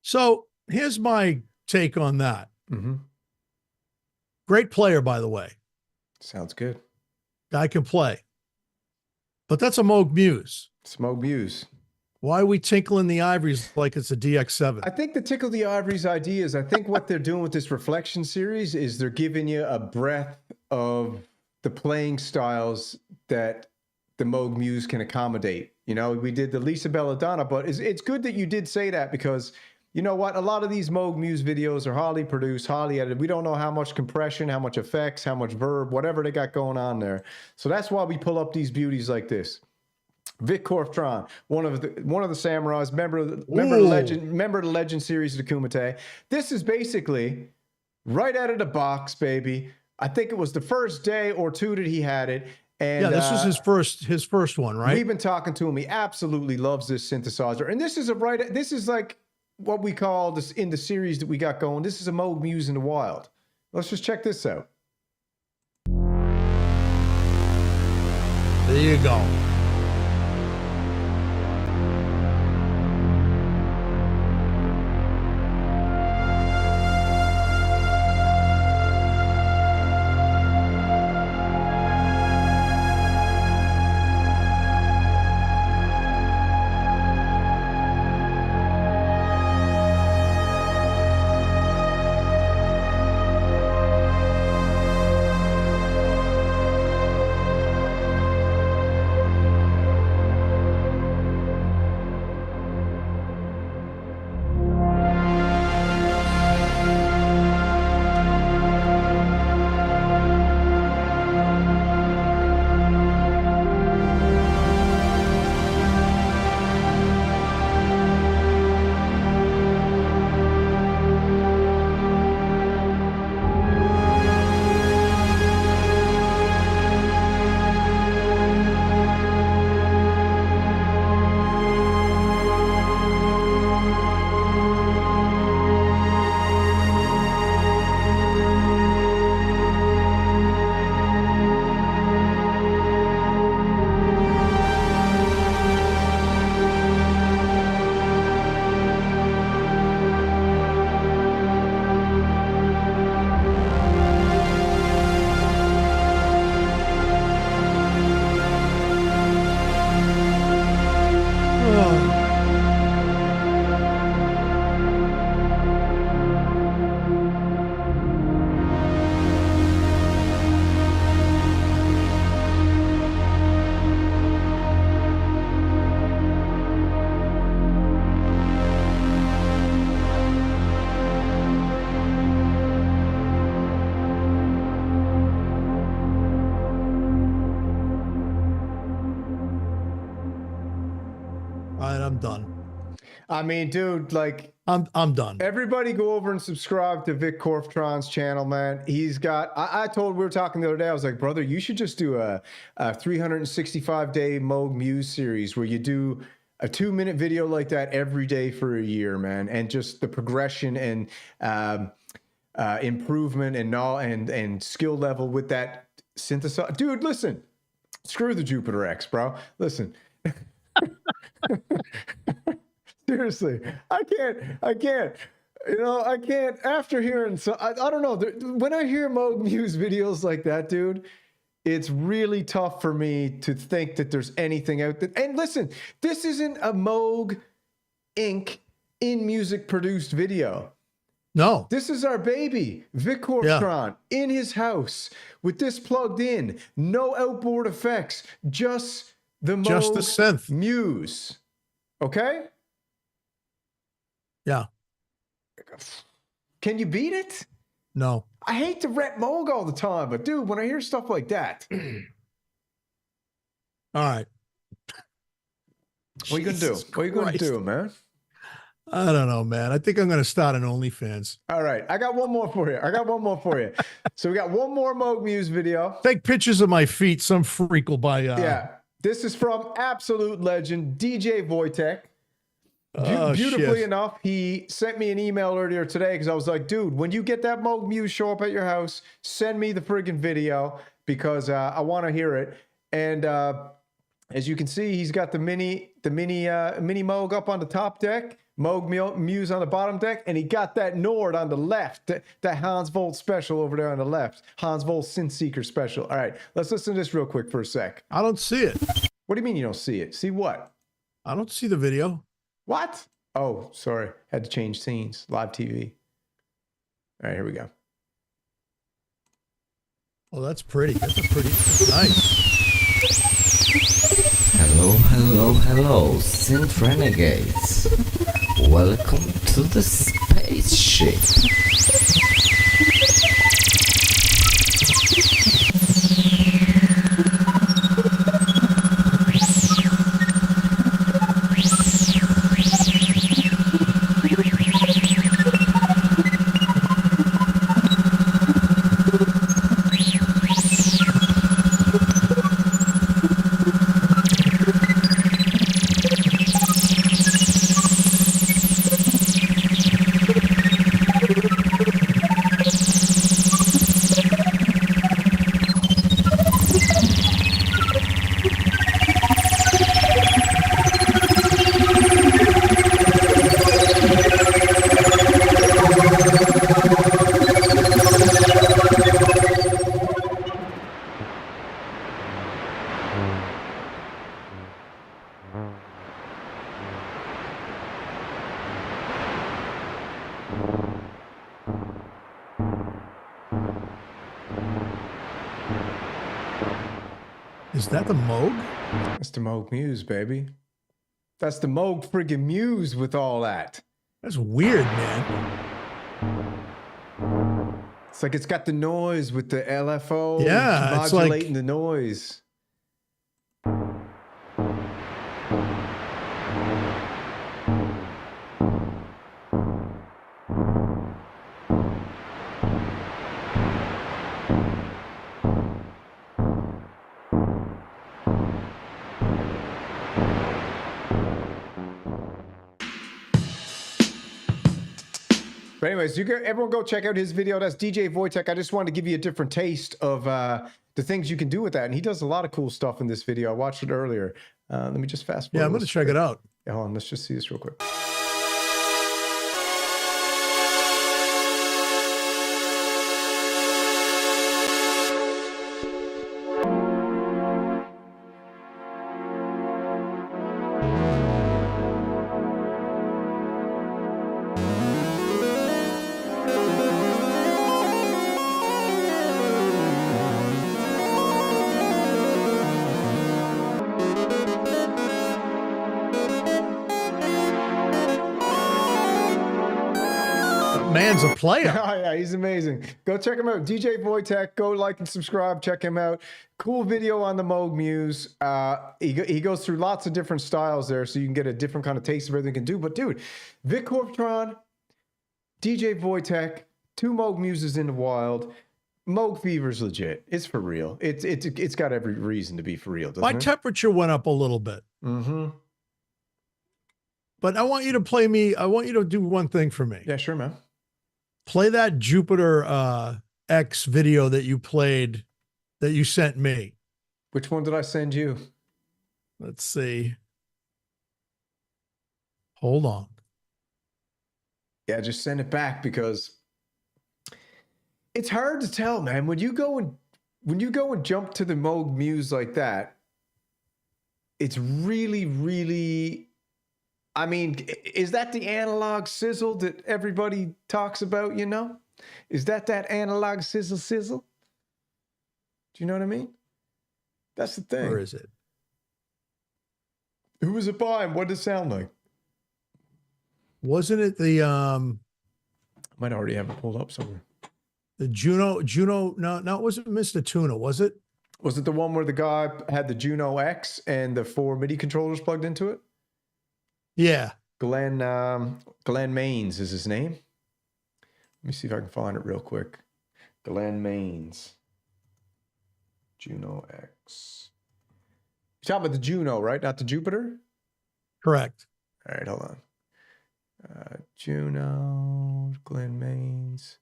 So here's my take on that. Great player, by the way. Sounds good. Guy can play. But that's a Moog Muse. It's Moog Muse. Why are we tinkling the ivories like it's a DX7? I think the tickle the ivories idea is, I think what they're doing with this reflection series is they're giving you a breath of the playing styles that the Moog Muse can accommodate. You know, we did the Lisa Belladonna, but it's good that you did say that, because you know what? A lot of these Moog Muse videos are highly produced, highly edited. We don't know how much compression, how much effects, how much verb, whatever they got going on there. So that's why we pull up these beauties like this. Vic Korftron, one of the samurais, member of the Legend series of the Kumite. This is basically right out of the box, baby. I think it was the first day or two that he had it. And yeah, this was his first one, right? We've been talking to him. He absolutely loves this synthesizer. And this is this is like what we call this in the series that we got going. This is a Moog Muse in the wild. Let's just check this out. There you go. I'm done. I mean, dude, like I'm done. Everybody go over and subscribe to Vic Korftron's channel, man. He's got, we were talking the other day, I was like, brother, you should just do a 365-day Moog Muse series where you do a 2-minute video like that every day for a year, man. And just the progression and improvement and skill level with that synthesizer. Dude, listen, screw the Jupiter X, bro. Listen. Seriously, I can't, you know, I can't, after hearing, so I don't know, when I hear Moog Muse videos like that, dude, it's really tough for me to think that there's anything out there. And listen, this isn't a Moog Inc. in music produced video. No. This is our baby, Vic Korftron, in his house with this plugged in, no outboard effects, just the synth Muse. Okay? Yeah. Can you beat it? No. I hate to rep Moog all the time, but dude, when I hear stuff like that. All right. What are you going to do? What are you going to do, man? I don't know, man. I think I'm going to start an OnlyFans. All right. I got one more for you. So we got one more Moog Muse video. Take pictures of my feet. Some freak will buy. Yeah. This is from absolute legend, DJ Wojtek. Beautifully enough, he sent me an email earlier today because I was like, dude, when you get that Moog Muse show up at your house, send me the friggin' video because I want to hear it. And as you can see, he's got the mini Moog up on the top deck, Moog Muse on the bottom deck, and he got that Nord on the left, that Hans Volt special over there on the left, Hans Volt Synth Seeker special. All right, let's listen to this real quick for a sec. I don't see it. What do you mean you don't see it? See what? I don't see the video. What? Oh, sorry. Had to change scenes. Live TV. All right, here we go. Oh, that's pretty. That's nice. Hello, Synth Renegades. Welcome to the spaceship. Is that the Moog? That's the Moog Muse, baby. That's the Moog friggin' Muse with all that. That's weird, man. It's like it's got the noise with the LFO. Yeah, it's modulating like the noise. But anyways, everyone go check out his video. That's DJ Wojtek. I just wanted to give you a different taste of the things you can do with that. And he does a lot of cool stuff in this video. I watched it earlier. Let me just fast forward. Yeah, I'm going to check it out. Yeah, hold on. Let's just see this real quick. Man's a player. Oh, yeah, he's amazing. Go check him out. DJ Wojtek. Go like and subscribe. Check him out. Cool video on the Moog Muse. He goes through lots of different styles there, so you can get a different kind of taste of everything he can do. But dude, Vic Corptron, DJ Wojtek, 2 Moog Muses in the wild. Moog Fever's legit. It's for real. It's got every reason to be for real. My temperature went up a little bit. Mm-hmm. But I want you to play me. I want you to do one thing for me. Yeah, sure, man. Play that Jupiter X video that you played, that you sent me. Which one did I send you? Let's see. Hold on. Yeah, just send it back, because it's hard to tell, man. When you go and jump to the Moog Muse like that, it's really, really. I mean, is that the analog sizzle that everybody talks about, you know? Is that analog sizzle? Do you know what I mean? That's the thing. Where is it? Who was it by and what did it sound like? Wasn't it the Might already have it pulled up somewhere. the Juno, no, it wasn't Mr. Tuna, was it? Was it the one where the guy had the Juno X and the 4 MIDI controllers plugged into it? Yeah. Glenn Maines is his name. Let me see if I can find it real quick. Glenn Maines. Juno X. You're talking about the Juno, right? Not the Jupiter? Correct. All right, hold on. Juno, Glenn Maines.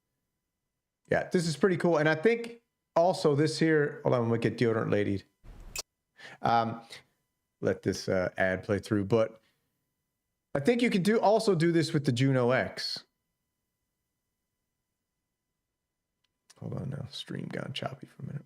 Yeah, this is pretty cool. And I think also this here, hold on, I'm going to get deodorant ladied. Let this ad play through. But I think you can also do this with the Juno X. Hold on now. Stream gone choppy for a minute.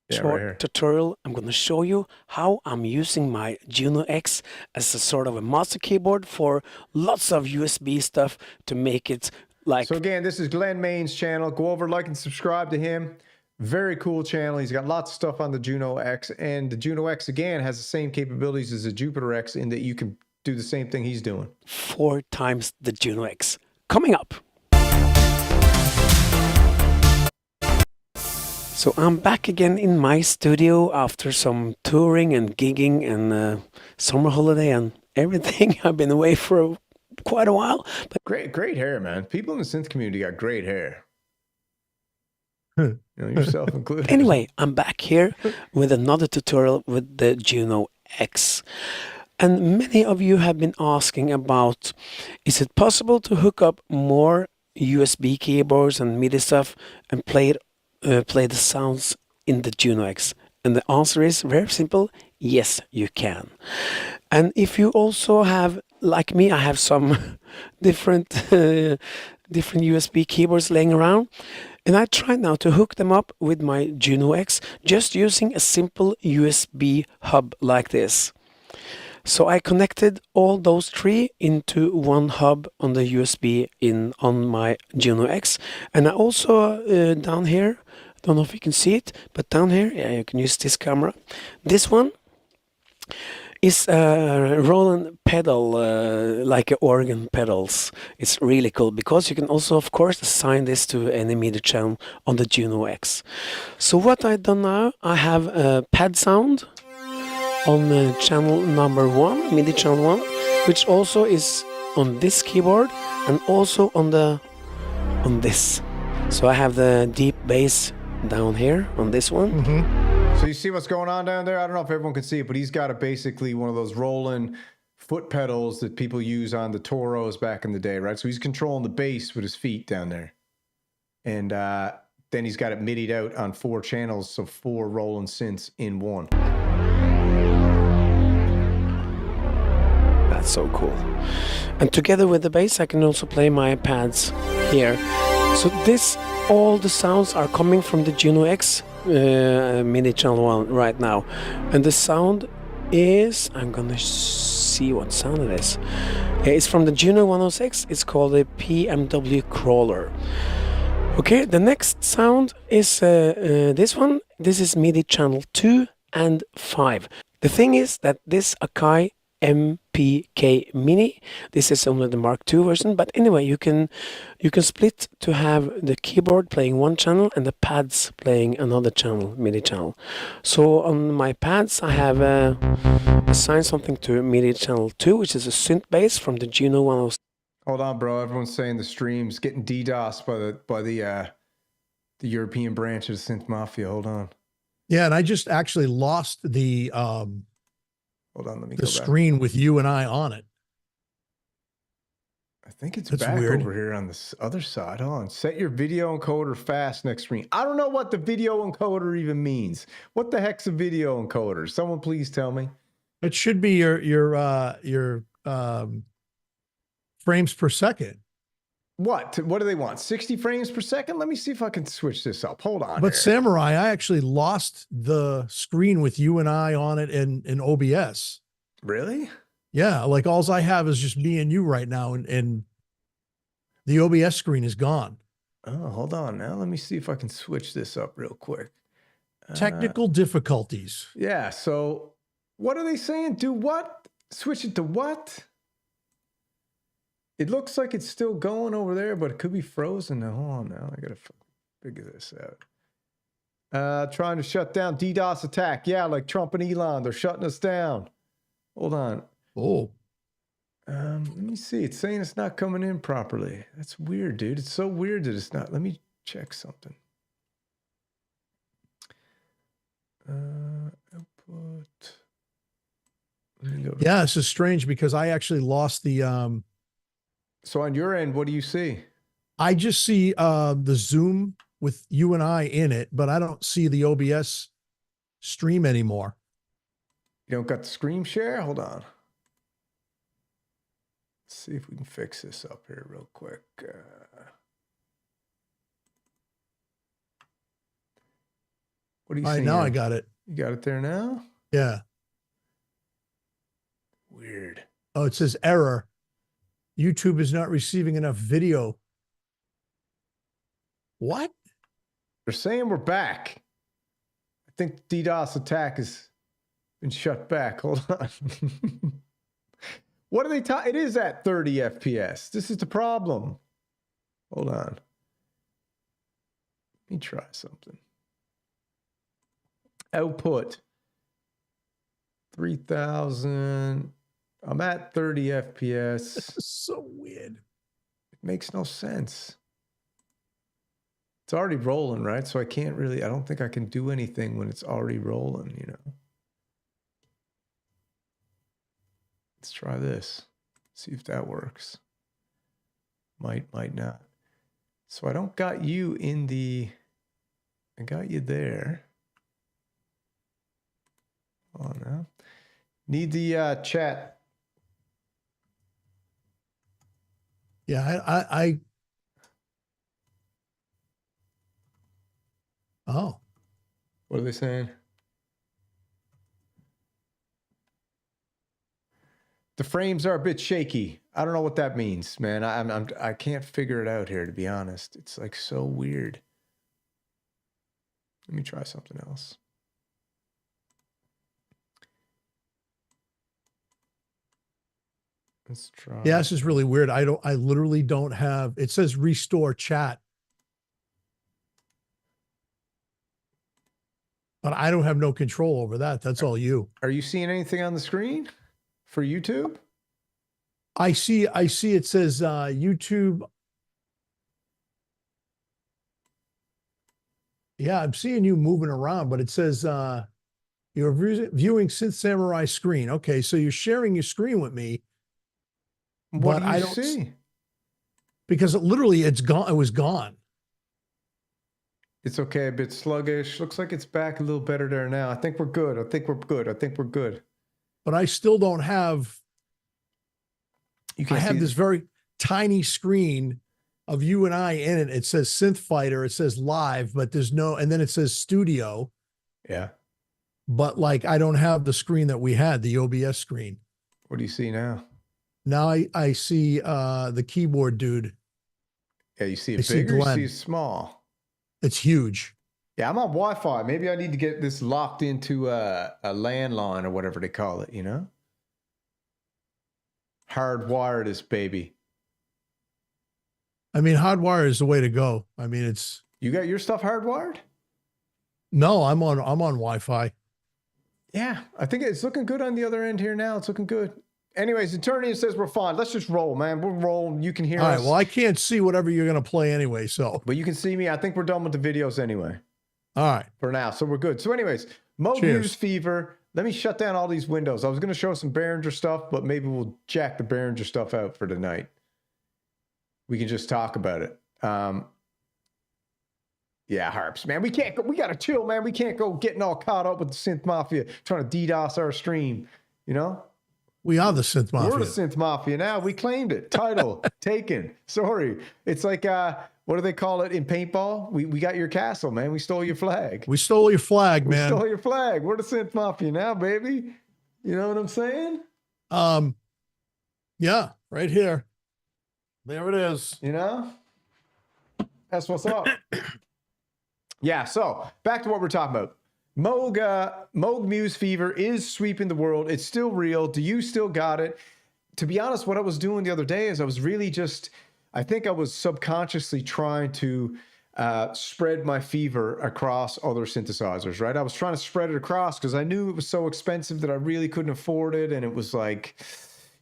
Yeah, Short right tutorial. I'm going to show you how I'm using my Juno X as a sort of a master keyboard for lots of USB stuff to make it like. So again, this is Glenn Main's channel. Go over, like, and subscribe to him. Very cool channel. He's got lots of stuff on the Juno X, and the Juno X again has the same capabilities as the Jupiter X in that you can do the same thing he's doing. 4 times the Juno X. Coming up. So I'm back again in my studio after some touring and gigging and summer holiday and everything. I've been away for quite a while. But Great hair, man. People in the synth community got great hair. You know, yourself included. Anyway, I'm back here with another tutorial with the Juno X. And many of you have been asking about, is it possible to hook up more USB keyboards and MIDI stuff and play the sounds in the Juno X? And the answer is very simple, yes, you can. And if you also have, like me, I have some different USB keyboards laying around, and I tried now to hook them up with my Juno X just using a simple USB hub like this. So I connected all those 3 into one hub on the USB on my Juno X, and I also down here, I don't know if you can see it, but down here, yeah, you can use this camera. This one is a Roland pedal, like organ pedals. It's really cool because you can also, of course, assign this to any MIDI channel on the Juno X. So what I've done now, I have a pad sound on channel number 1, MIDI channel 1, which also is on this keyboard and also on this. So I have the deep bass down here on this one. So you see what's going on down there? I don't know if everyone can see it, but he's got basically one of those Roland foot pedals that people use on the Toros back in the day, right? So he's controlling the bass with his feet down there. And then he's got it midied out on 4 channels, so 4 Roland synths in one. That's so cool. And together with the bass, I can also play my pads here. So all the sounds are coming from the Juno X MIDI channel 1 right now. And the sound is, I'm gonna see what sound it is. It's from the Juno 106. It's called a PMW crawler. Okay, the next sound is this one. This is MIDI channel 2 and 5. The thing is that this Akai MPK Mini, this is only the Mark II version, but anyway, you can split to have the keyboard playing one channel and the pads playing another channel, MIDI channel. So on my pads, I have assigned something to MIDI channel 2, which is a synth bass from the Juno 106. Hold on, bro. Everyone's saying the stream's getting DDoSed by the European branch of the Synth Mafia. Hold on. Yeah, and I just actually lost the hold on, let me the go screen back. with you and I on it. I think it's That's back weird. over here on this other side. Hold on. Set your video encoder fast next screen. I don't know what the video encoder even means. What the heck's a video encoder? Someone please tell me. It should be your frames per second. What do they want? 60 frames per second? Let me see if I can switch this up. Hold on. But here. Samurai, I actually lost the screen with you and I on it in OBS. Really? Yeah, like all I have is just me and you right now, and the OBS screen is gone. Oh, hold on now. Let me see if I can switch this up real quick. Technical difficulties. Yeah, so what are they saying? Do what? Switch it to what? It looks like it's still going over there, but it could be frozen. Now, hold on now. I got to figure this out. Trying to shut down DDoS attack. Yeah, like Trump and Elon. They're shutting us down. Hold on. Oh. Let me see. It's saying it's not coming in properly. That's weird, dude. It's so weird that it's not. Let me check something. Output. Let me go to Yeah, this is strange because I actually lost the So on your end, what do you see? I just see the Zoom with you and I in it, but I don't see the OBS stream anymore. You don't got the screen share? Hold on. Let's see if we can fix this up here real quick. What do you All right, see? now I got it. You got it there now? Yeah. Weird. Oh, it says error. YouTube is not receiving enough video What? They're saying we're back. I think DDoS attack has been shut back. Hold on. What are they talking? It is at 30 FPS. This is the problem. Hold on. Let me try something. Output 3000. I'm at 30 FPS. This is so weird. It makes no sense. It's already rolling, right? So I can't really, I don't think I can do anything when it's already rolling, you know. Let's try this. See if that works. Might not. So I don't got you in the, I got you there. Hold on now. Need the chat. Yeah, oh. What are they saying? The frames are a bit shaky. I don't know what that means, man. I can't figure it out here, to be honest. It's like so weird. Let me try something else. Let's try. Yeah, this is really weird. I literally don't have, it says restore chat. But I don't have no control over that. That's all you. Are you seeing anything on the screen for YouTube? I see it says YouTube. Yeah, I'm seeing you moving around, but it says you're viewing Synth Samurai screen. Okay, so you're sharing your screen with me. What but do you I don't see? Because it's gone. It was gone. It's okay, a bit sluggish. Looks like it's back a little better there now. I think we're good. I think we're good. But I still don't have. I have this very tiny screen of you and I in it. It says Synth Fighter. It says live, but there's no, and then it says studio. Yeah. But like, I don't have the screen that we had, the OBS screen. What do you see now? Now I see the keyboard dude. Yeah, you see it bigger, you see it small. It's huge. Yeah, I'm on Wi-Fi. Maybe I need to get this locked into a landline or whatever they call it, you know? Hardwired this baby. I mean, hardwire is the way to go. I mean, it's. You got your stuff hardwired? No, I'm on Wi-Fi. Yeah, I think it's looking good on the other end here now. It's looking good. Anyways, Eternian says we're fine. Let's just roll, man. We're rolling. You can hear us. All right. Well, I can't see whatever you're going to play anyway, so. But you can see me. I think we're done with the videos anyway. All right. For now. So we're good. So anyways, Moog Muse Fever. Let me shut down all these windows. I was going to show some Behringer stuff, but maybe we'll jack the Behringer stuff out for tonight. We can just talk about it. Yeah, Harps, man. We got to chill, man. We can't go getting all caught up with the Synth Mafia, trying to DDoS our stream, you know? We are the Synth Mafia. We're the Synth Mafia now. We claimed it. Title taken. Sorry. It's like, what do they call it in paintball? We got your castle, man. We stole your flag. We stole your flag, man. We stole your flag. We're the Synth Mafia now, baby. You know what I'm saying? Yeah, right here. There it is. You know? That's what's up. Yeah, so back to what we're talking about. Moog Muse Fever is sweeping the world. It's still real. Do you still got it? To be honest, what I was doing the other day is I was really just, I think I was subconsciously trying to spread my fever across other synthesizers, right? I was trying to spread it across because I knew it was so expensive that I really couldn't afford it. And it was like,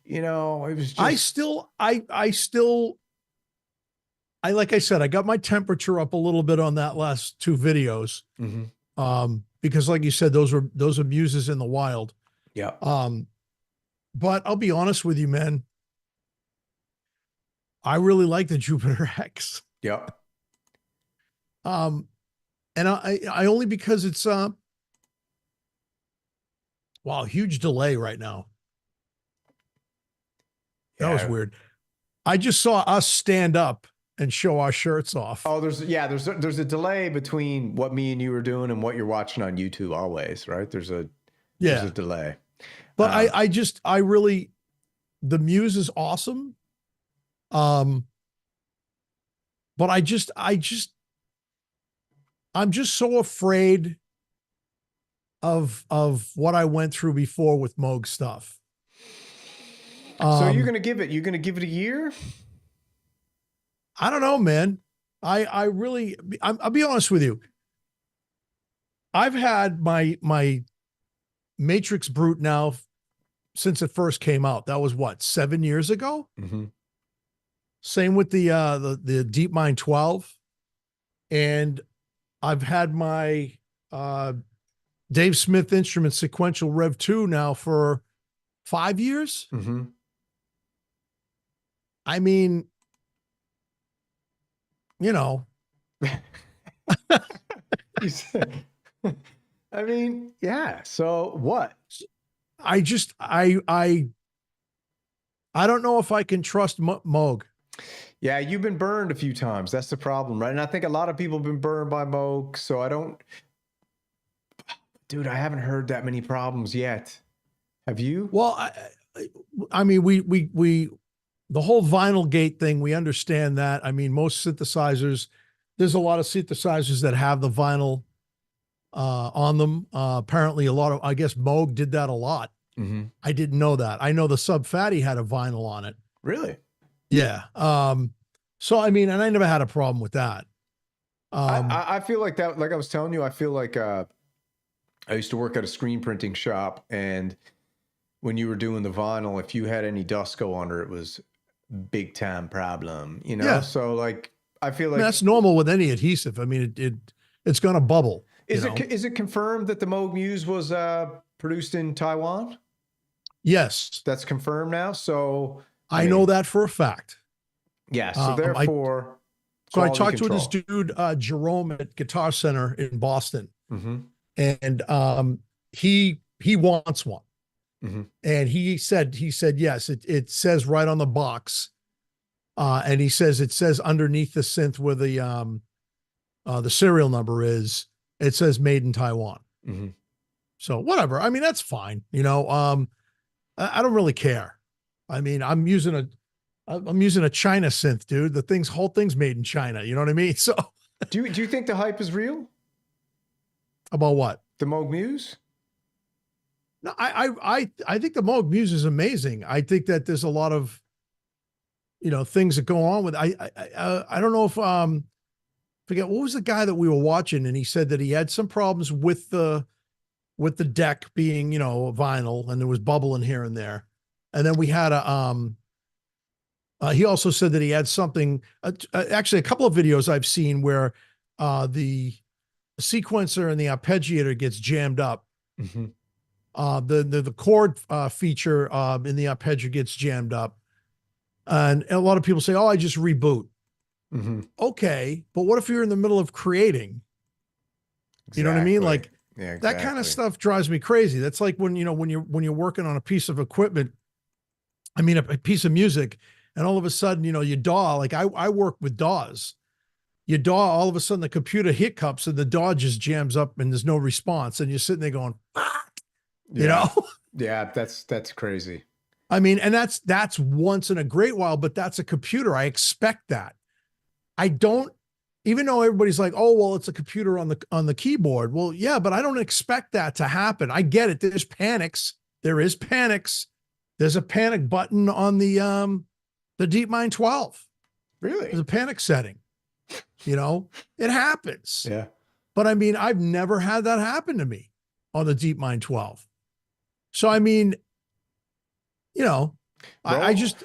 you know, it was just... like I said, I got my temperature up a little bit on that last two videos. Mm-hmm. Because like you said, those are muses in the wild. Yeah. But I'll be honest with you, man. I really like the Jupiter X. Yeah. And I only because it's wow, huge delay right now. That was weird. I just saw us stand up and show our shirts off. Oh, there's a delay between what me and you were doing and what you're watching on YouTube always, right? There's a delay. But I really, the Muse is awesome. But I just I'm just so afraid of what I went through before with Moog stuff. So you're gonna give it a year? I don't know, man. I'll be honest with you. I've had my Matrix Brute now since it first came out. That was what, 7 years ago? Mm-hmm. Same with the DeepMind 12. And I've had my Dave Smith Instrument Sequential Rev 2 now for 5 years. Mm-hmm. I mean, you know. I mean, yeah. So what? I don't know if I can trust Moog. Yeah, you've been burned a few times. That's the problem, right? And I think a lot of people have been burned by Moog. So I don't, dude, I haven't heard that many problems yet. Have you? Well, I mean, we the whole vinyl gate thing, we understand that. I mean, most synthesizers, there's a lot of synthesizers that have the vinyl on them. Apparently I guess Moog did that a lot. Mm-hmm. I didn't know that. I know the Sub Fatty had a vinyl on it. Really? Yeah. So, I mean, and I never had a problem with that. I feel like that, like I was telling you, I feel like I used to work at a screen printing shop, and when you were doing the vinyl, if you had any dust go under it, was big time problem, you know? Yeah. So like, I feel like that's normal with any adhesive. I mean, it's going to bubble. Is it confirmed that the Moog Muse was produced in Taiwan? Yes. That's confirmed now. So I know that for a fact. Yeah. So therefore, so I talked to this dude, Jerome at Guitar Center in Boston, mm-hmm. and he wants one. Mm-hmm. And he said, yes, it says right on the box. And he says, it says underneath the synth where the serial number is, it says made in Taiwan. Mm-hmm. So whatever. I mean, that's fine. You know, I don't really care. I mean, I'm using a China synth, dude. The whole thing's made in China. You know what I mean? So do you think the hype is real? About what? The Moog Muse? No, I think the Moog Muse is amazing. I think that there's a lot of, things that go on with I don't know if forget what was the guy that we were watching, and he said that he had some problems with the deck being, vinyl, and there was bubbling here and there. And then we had he also said that he had something, actually a couple of videos I've seen where the sequencer and the arpeggiator gets jammed up. Mm-hmm. The chord feature in the arpeggio gets jammed up. And a lot of people say, oh, I just reboot. Mm-hmm. Okay, but what if you're in the middle of creating? Exactly. You know what I mean? Like, yeah, exactly. That kind of stuff drives me crazy. That's like when you're working on a piece of equipment, I mean, a piece of music, and all of a sudden, you DAW, like I work with DAWs. You DAW, all of a sudden the computer hiccups and the DAW just jams up and there's no response. And you're sitting there going, you know? Yeah, that's crazy. I mean, and that's once in a great while, but that's a computer. I expect that. I don't, even though everybody's like, oh, well, it's a computer on the keyboard. Well, yeah, but I don't expect that to happen. I get it. There's panics. There is panics. There's a panic button on the DeepMind 12. Really? There's a panic setting. It happens. Yeah. But I mean, I've never had that happen to me on the DeepMind 12. So, I mean, I just.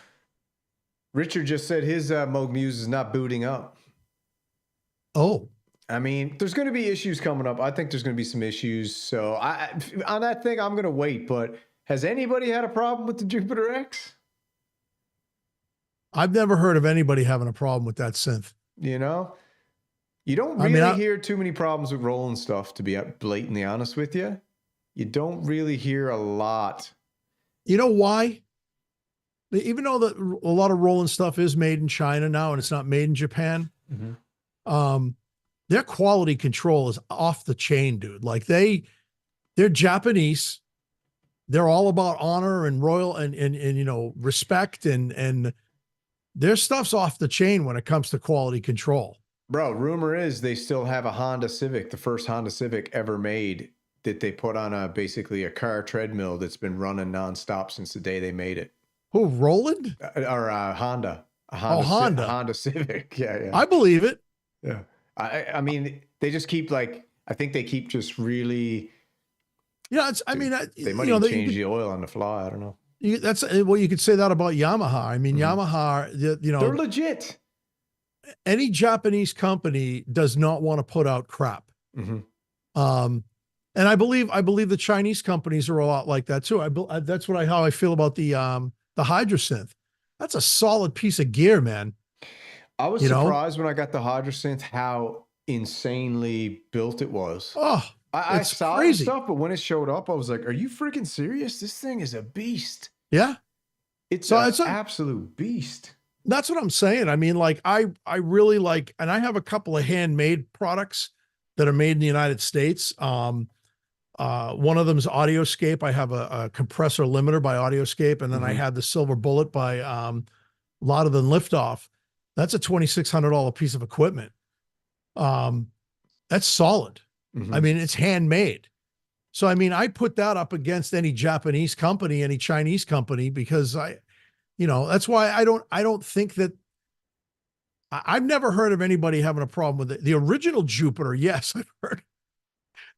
Richard just said his Moog Muse is not booting up. Oh. I mean, there's going to be issues coming up. I think there's going to be some issues. So on that thing, I'm going to wait. But has anybody had a problem with the Jupiter X? I've never heard of anybody having a problem with that synth. You don't really hear too many problems with Roland stuff, to be blatantly honest with you. You don't really hear a lot. You know why? Even though a lot of Roland stuff is made in China now and it's not made in Japan, mm-hmm. Their quality control is off the chain, dude. Like they're Japanese. They're all about honor and royal and respect and their stuff's off the chain when it comes to quality control. Bro, rumor is they still have a Honda Civic, the first Honda Civic ever made, that they put on basically a car treadmill that's been running nonstop since the day they made it. Who, Roland? Or Honda. Honda. Honda Civic. Yeah. I believe it. Yeah. I mean, they just keep I think they keep just really. Yeah, they might even change the oil on the fly. I don't know. You could say that about Yamaha. I mean, Yamaha, they're legit. Any Japanese company does not want to put out crap. And I believe the Chinese companies are a lot like that too. That's how I feel about the Hydrasynth. That's a solid piece of gear, man. I was surprised when I got the Hydrasynth how insanely built it was. Oh, I saw crazy stuff, but when it showed up, I was like, "Are you freaking serious? This thing is a beast." Yeah, it's an absolute beast. That's what I'm saying. I mean, like I really like, and I have a couple of handmade products that are made in the United States. One of them is Audioscape. I have a compressor limiter by Audioscape, and then I had the Silver Bullet by a lot of them Liftoff. That's a $2,600 piece of equipment. That's solid. I mean, it's handmade. So, I mean, I put that up against any Japanese company, any Chinese company, because that's why I don't think that I've never heard of anybody having a problem with it. The original Jupiter, yes, I've heard.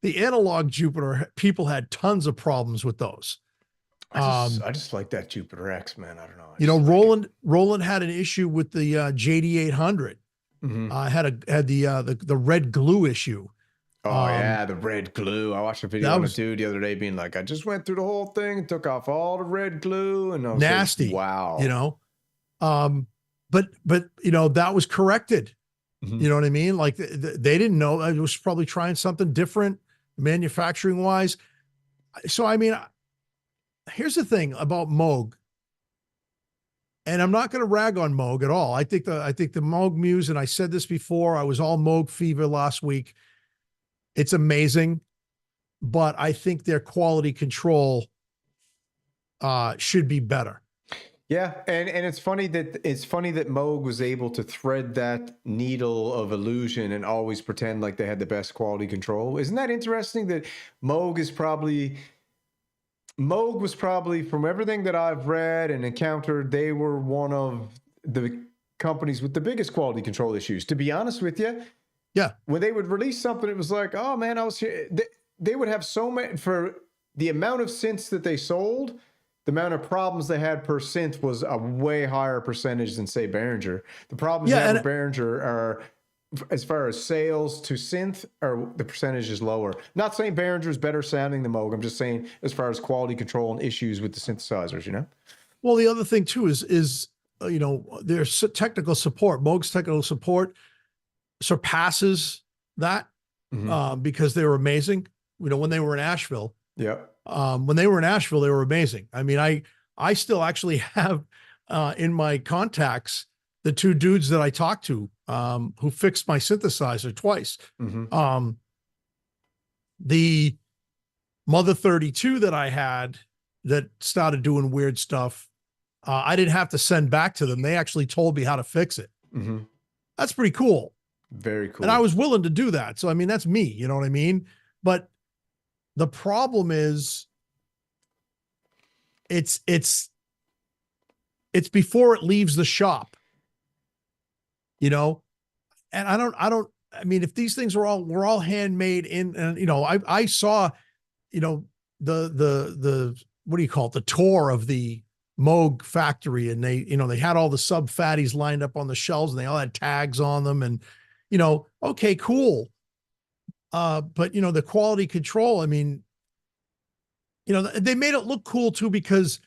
The analog Jupiter, people had tons of problems with those. I just like that Jupiter X, man. I don't know. Roland had an issue with the JD800. Had the red glue issue. Oh yeah, the red glue. I watched a video on a dude the other day being like, I just went through the whole thing and took off all the red glue, and I was nasty. Like, wow. But that was corrected. You know what I mean? Like they didn't know. I was probably trying something different manufacturing wise. So I mean, here's the thing about Moog. And I'm not going to rag on Moog at all. I think the Moog Muse, and I said this before, I was all Moog fever last week. It's amazing, but I think their quality control should be better. Yeah, and it's funny that Moog was able to thread that needle of illusion and always pretend like they had the best quality control. Isn't that interesting that Moog was probably, from everything that I've read and encountered, they were one of the companies with the biggest quality control issues. To be honest with you, yeah. When they would release something, it was like, oh man, I was here. They would have so many, for the amount of synths that they sold, the amount of problems they had per synth was a way higher percentage than, say, Behringer. The problems they have with Behringer are, as far as sales to synth, the percentage is lower. Not saying Behringer is better sounding than Moog. I'm just saying as far as quality control and issues with the synthesizers, Well, the other thing too is their technical support. Moog's technical support surpasses that because they were amazing. When they were in Asheville. Yeah. When they were in Asheville, they were amazing. I mean, I still actually have in my contacts the two dudes that I talked to who fixed my synthesizer twice. The Mother 32 that I had that started doing weird stuff, I didn't have to send back to them. They actually told me how to fix it. That's pretty cool. Very cool. And I was willing to do that. So, I mean, that's me, you know what I mean? But the problem is it's before it leaves the shop, and I mean, if these things were all handmade I saw, the what do you call it? The tour of the Moog factory, and they had all the sub fatties lined up on the shelves and they all had tags on them, and okay, cool. But the quality control, I mean, they made it look cool too, because,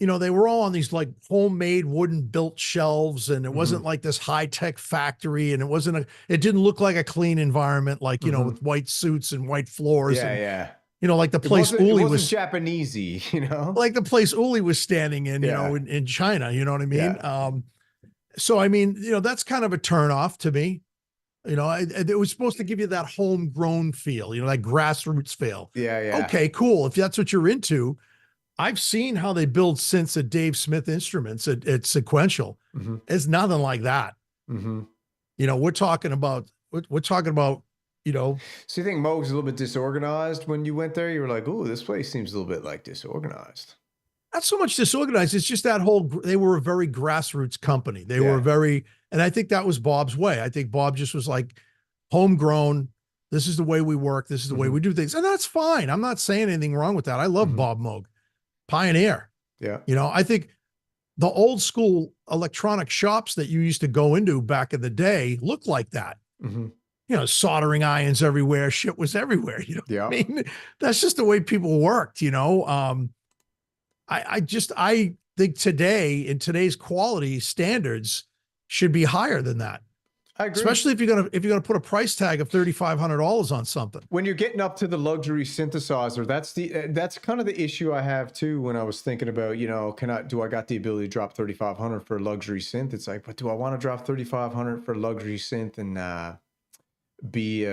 they were all on these like homemade wooden built shelves, and it wasn't like this high-tech factory, and it didn't look like a clean environment, like, with white suits and white floors. Yeah. Like the place Uli was Japanesey, like the place Uli was standing in, in China, you know what I mean? Yeah. So, I mean, that's kind of a turnoff to me. It was supposed to give you that homegrown feel, that grassroots feel. Yeah. Okay, cool. If that's what you're into, I've seen how they build synths at Dave Smith Instruments at Sequential. It's nothing like that. You know, we're talking about, you know. So you think Moog's a little bit disorganized when you went there? You were like, ooh, this place seems a little bit like disorganized. Not so much disorganized. It's just that they were a very grassroots company. They were very, and I think that was Bob's way. I think Bob just was like homegrown. This is the way we work. This is the way we do things. And that's fine. I'm not saying anything wrong with that. I love Bob Moog, pioneer. Yeah. You know, I think the old school electronic shops that you used to go into back in the day looked like that. You know, soldering irons everywhere. Shit was everywhere. You know, I mean, that's just the way people worked, you know. I think today, in today's quality standards, should be higher than that. I agree. Especially if you're gonna put a price tag of $3,500 on something. When you're getting up to the luxury synthesizer, that's kind of the issue I have too. When I was thinking about, you know, do I got the ability to drop $3,500 for a luxury synth? It's like, but do I want to drop $3,500 for a luxury synth and be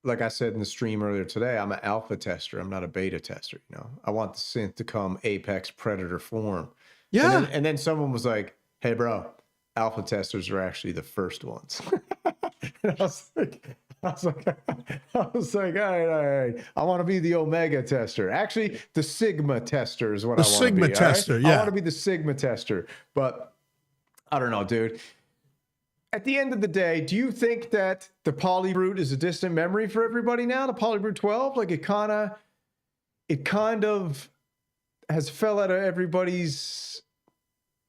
like I said in the stream earlier today, I'm an alpha tester. I'm not a beta tester. You know, I want the synth to come apex predator form. Yeah. And then someone was like, hey, bro, alpha testers are actually the first ones. And I was like, all right. I want to be the omega tester. Actually, the sigma tester is what I want to be. The sigma tester, right? yeah. I want to be the sigma tester. But I don't know, dude. At the end of the day, do you think that the PolyBrute is a distant memory for everybody now? The PolyBrute 12, like it kind of has fell out of everybody's.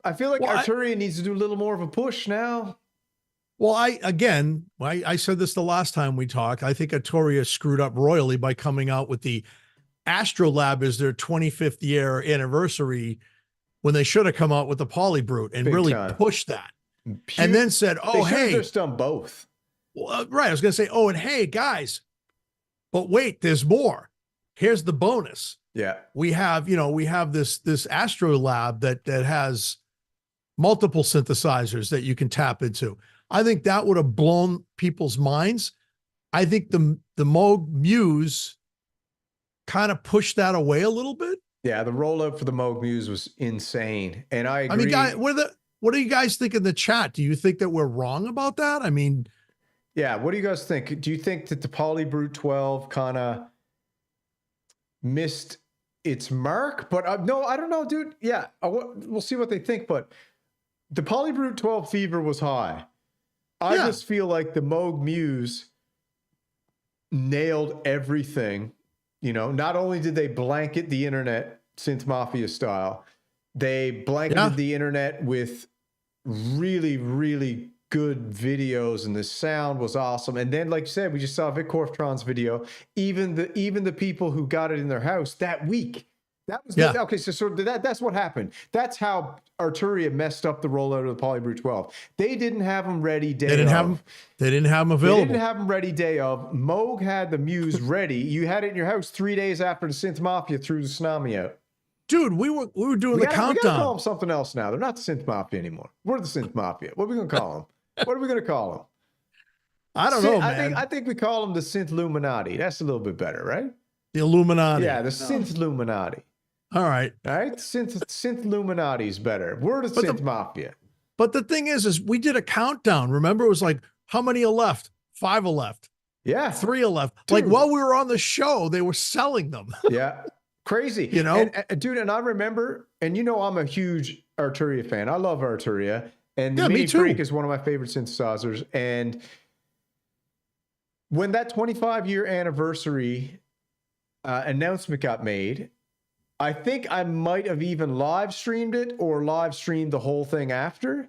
I feel like Arturia needs to do a little more of a push now. Well, I said this the last time we talked. I think Arturia screwed up royally by coming out with the Astrolab as their 25th year anniversary when they should have come out with the PolyBrute and really pushed that. And then said, "Oh, hey, just done both." Well, right. I was going to say, "Oh, and hey, guys, but wait, there's more. Here's the bonus. Yeah, we have this Astrolab that has multiple synthesizers that you can tap into." I think that would have blown people's minds. I think the Moog Muse kind of pushed that away a little bit. Yeah, the rollout for the Moog Muse was insane, and I agree. I mean, guys, what do you guys think in the chat? Do you think that we're wrong about that? I mean, yeah. What do you guys think? Do you think that the PolyBrute 12 kind of missed its mark? But no, I don't know, dude. Yeah, we'll see what they think. But the PolyBrute 12 fever was high. I just feel like the Moog Muse nailed everything. You know, not only did they blanket the internet Synth Mafia style, they blanketed the internet with really, really good videos, and the sound was awesome. And then, like you said, we just saw Vic Korftron's video. Even the people who got it in their house that week. That was okay. So that's what happened. That's how Arturia messed up the rollout of the PolyBrute 12. They didn't have them ready day of. They didn't have them available. They didn't have them ready day of. Moog had the Muse ready. You had it in your house 3 days after the Synth Mafia threw the tsunami out. Dude, we were doing the countdown. We gotta call them something else now. They're not the Synth Mafia anymore. We're the Synth Mafia. What are we gonna call them? What are we gonna call them? I don't know, man. I think we call them the Synth Illuminati. That's a little bit better, right? The Illuminati. Yeah, the Synth Illuminati. All right. Synth Illuminati is better. We're the Synth Mafia. But the thing is we did a countdown. Remember, it was like, how many are left? 5 are left. Yeah. 3 are left. Dude. Like while we were on the show, they were selling them. Yeah. Crazy. You know? And dude, and I remember, and you know I'm a huge Arturia fan. I love Arturia. And the Mini Freak is one of my favorite synthesizers. And when that 25-year anniversary announcement got made, I think I might have even live streamed it or live streamed the whole thing after.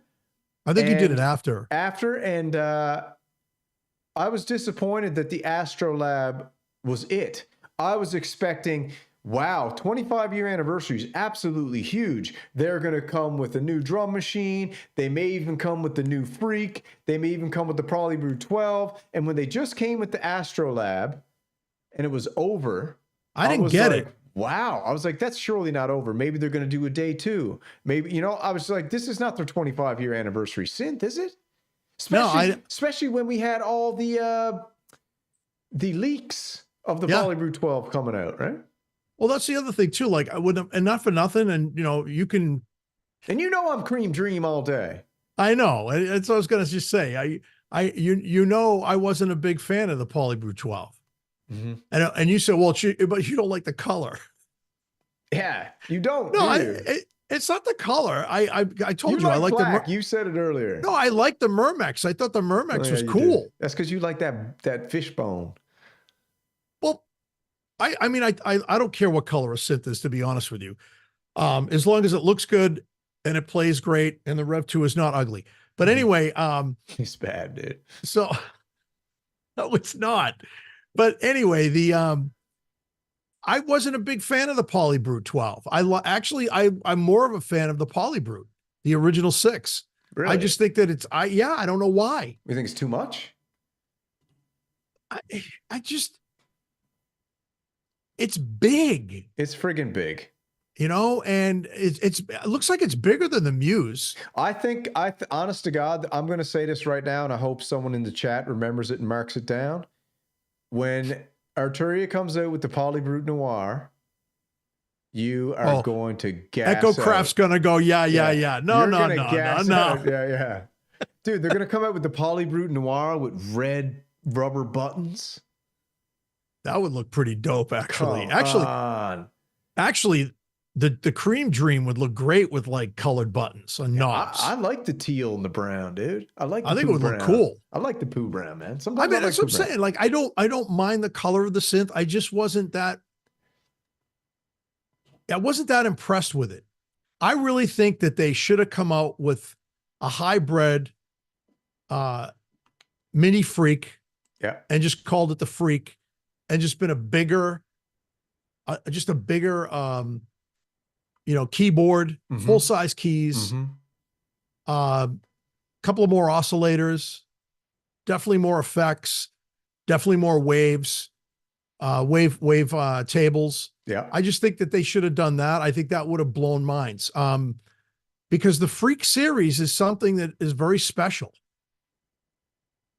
I think you did it after. And I was disappointed that the Astrolab was it. I was expecting, wow, 25-year anniversary is absolutely huge. They're going to come with a new drum machine. They may even come with the new Freak. They may even come with the PolyBrute 12. And when they just came with the Astrolab and it was over, I didn't get it. Wow. I was like, that's surely not over. Maybe they're going to do a day 2. Maybe, you know, I was like, this is not their 25-year anniversary synth, is it? Especially when we had all the leaks of the PolyBrute 12 coming out, right? Well, that's the other thing too. Like I wouldn't, and not for nothing. And you know, you can, and you know, I'm Cream Dream all day. I know. That's what I was going to just say. I wasn't a big fan of the PolyBrute 12. Mm-hmm. And you said, well, but you don't like the color. Yeah, you don't. No, do you? it's not the color. I told you I like black. the. You said it earlier. No, I like the Murmex. I thought the Murmex was cool. Do. That's because you like that fishbone. Well, I mean, I don't care what color a synth is, to be honest with you. As long as it looks good and it plays great and the Rev 2 is not ugly. But anyway, it's bad, dude. So no, it's not. But anyway, I wasn't a big fan of the PolyBrute 12. I'm more of a fan of the PolyBrute, the original 6. Really? I just think that I don't know why. You think it's too much? It's big. It's friggin' big. And it looks like it's bigger than the Muse. Honest to God, I'm going to say this right now, and I hope someone in the chat remembers it and marks it down. When Arturia comes out with the PolyBrute Noir, you are going to gas ECHOKRAFT's going to go, yeah. No. Yeah. Dude, they're going to come out with the PolyBrute Noir with red rubber buttons. That would look pretty dope, actually. Actually, the Cream Dream would look great with like colored buttons and knobs. I like the teal and the brown, dude. I think it would look cool. I like the poo brown, man. Sometimes that's what I'm saying. Like, I don't mind the color of the synth. I just wasn't that. I wasn't that impressed with it. I really think that they should have come out with a hybrid mini Freak, and just called it the Freak, and just been a bigger keyboard, full size keys, couple of more oscillators, definitely more effects, definitely more waves, wave tables. Yeah. I just think that they should have done that. I think that would have blown minds. Because the Freak series is something that is very special.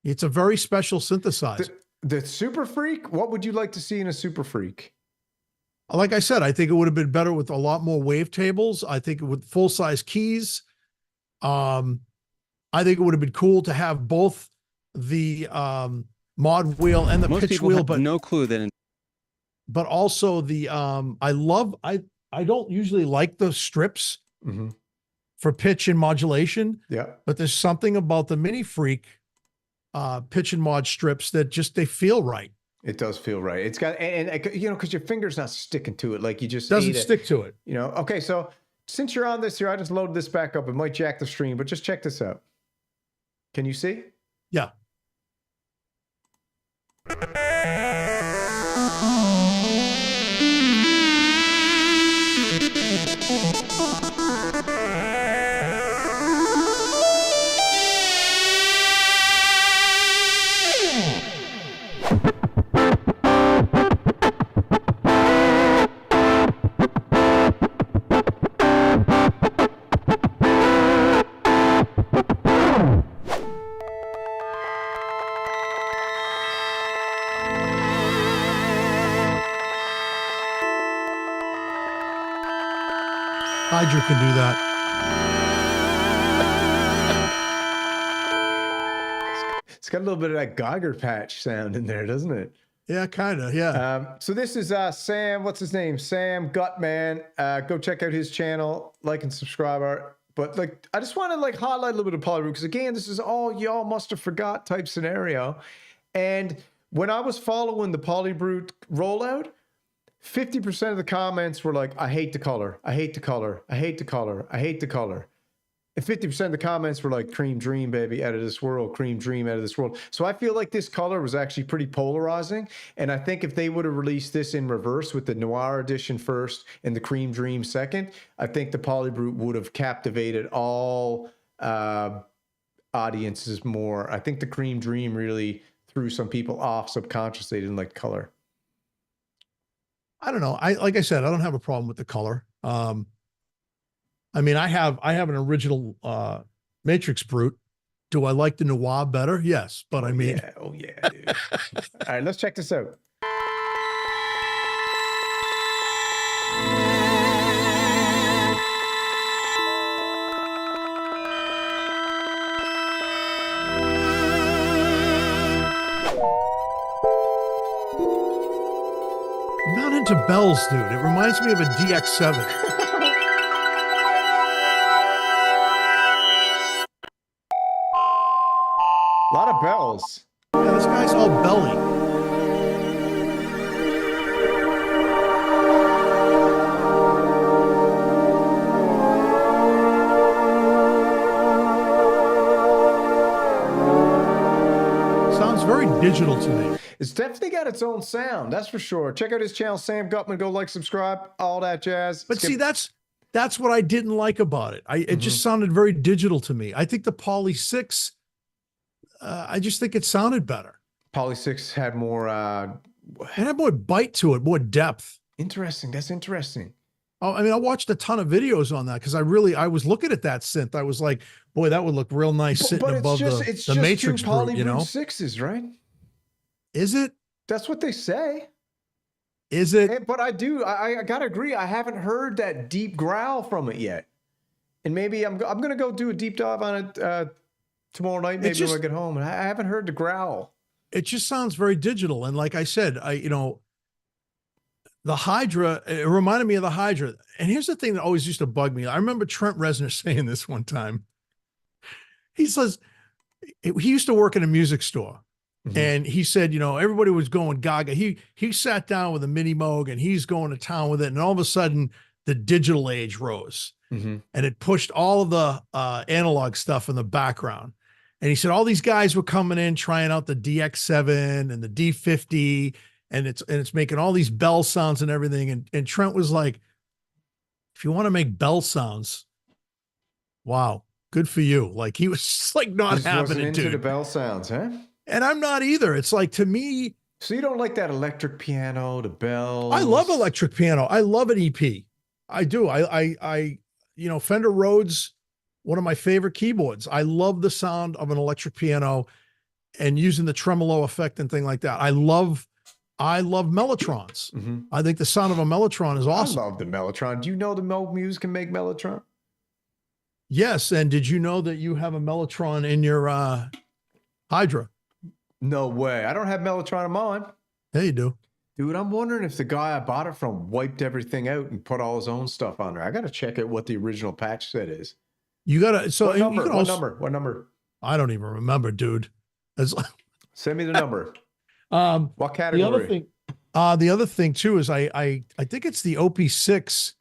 It's a very special synthesizer. The Super Freak, what would you like to see in a Super Freak? Like I said, I think it would have been better with a lot more wave tables. I think with full-size keys. I think it would have been cool to have both the mod wheel and the pitch wheel, but no clue that. But also the I don't usually like the strips for pitch and modulation. Yeah. But there's something about the Mini Freak pitch and mod strips that they feel right. It does feel right. It's got, and because your finger's not sticking to it. Like you just doesn't stick to it. Okay. So since you're on this here, I just loaded this back up. It might jack the stream, but just check this out. Can you see? Yeah. Hydra can do that. It's got a little bit of that Geiger patch sound in there, doesn't it? Yeah, kind of. Yeah. So this is Sam. What's his name? Sam Gutman. Go check out his channel, like and subscribe. But I just want to highlight a little bit of PolyBrute because again, this is all y'all must have forgot type scenario. And when I was following the PolyBrute rollout, 50% of the comments were like, I hate the color. I hate the color. I hate the color. I hate the color. And 50% of the comments were like, Cream Dream, baby, out of this world. Cream Dream, out of this world. So I feel like this color was actually pretty polarizing. And I think if they would have released this in reverse with the Noir edition first and the Cream Dream second, I think the PolyBrute would have captivated all audiences more. I think the Cream Dream really threw some people off subconsciously. They didn't like color. I don't know. Like I said, I don't have a problem with the color. I mean, I have an original Matrix Brute. Do I like the Noir better? Yes, but I mean, yeah, dude. All right, let's check this out. to bells, dude. It reminds me of a DX7. A lot of bells. Yeah, this guy's all belly. Sounds very digital to me. It's definitely got its own sound, that's for sure. Check out his channel, Sam Gutman. Go like, subscribe, all that jazz. But see, that's what I didn't like about it. It just sounded very digital to me. I think the Poly 6, I just think it sounded better. Poly 6 had more... it had more bite to it, more depth. Interesting. That's interesting. Oh, I mean, I watched a ton of videos on that because I was looking at that synth. I was like, boy, that would look real nice sitting above the Matrix Brute, you know? 6s, right? Is it? That's what they say. Is it? But I gotta agree. I haven't heard that deep growl from it yet. And maybe I'm gonna go do a deep dive on it tomorrow night, maybe when I get home. And I haven't heard the growl. It just sounds very digital. And like I said, the Hydra, it reminded me of the Hydra. And here's the thing that always used to bug me. I remember Trent Reznor saying this one time. He says, he used to work in a music store. And he said, everybody was going gaga. He sat down with a mini Moog and he's going to town with it. And all of a sudden the digital age rose and it pushed all of the analog stuff in the background. And he said, all these guys were coming in, trying out the DX7 and the D50 and it's making all these bell sounds and everything. And Trent was like, if you want to make bell sounds, wow, good for you. Like he was just like not having it, dude. Into the bell sounds, huh? And I'm not either. It's like, to me. So you don't like that electric piano, the bells? I love electric piano. I love an EP. I do. Fender Rhodes, one of my favorite keyboards. I love the sound of an electric piano and using the tremolo effect and thing like that. I love Mellotrons. I think the sound of a Mellotron is awesome. I love the Mellotron. Do you know the Moog Muse can make Mellotron? Yes. And did you know that you have a Mellotron in your Hydra? No way. I don't have Mellotron in mine. Yeah, you do. Dude, I'm wondering if the guy I bought it from wiped everything out and put all his own stuff on there. I got to check out what the original patch set is. You got to. So what number? What number? I don't even remember, dude. Send me the number. What category? The other thing too is I think it's the OP6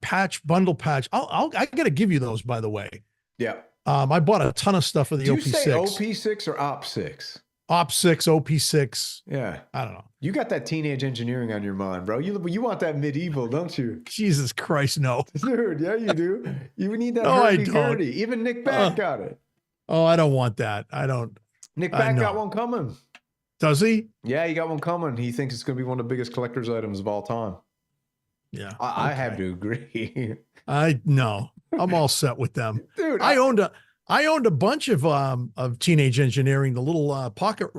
patch, bundle patch. I got to give you those, by the way. Yeah. I bought a ton of stuff for the OP6. Do you say OP6 or OP6? OP6, OP6. Yeah. I don't know. You got that teenage engineering on your mind, bro. You want that medieval, don't you? Jesus Christ, no. Dude, yeah, you do. You need that hurdy-gurdy. Even Nick Back got it. Oh, I don't want that. I don't. Nick Back got one coming. Does he? Yeah, he got one coming. He thinks it's going to be one of the biggest collector's items of all time. Yeah. I have to agree. No. I'm all set with them. Dude, I owned a bunch of Teenage Engineering, the little pocket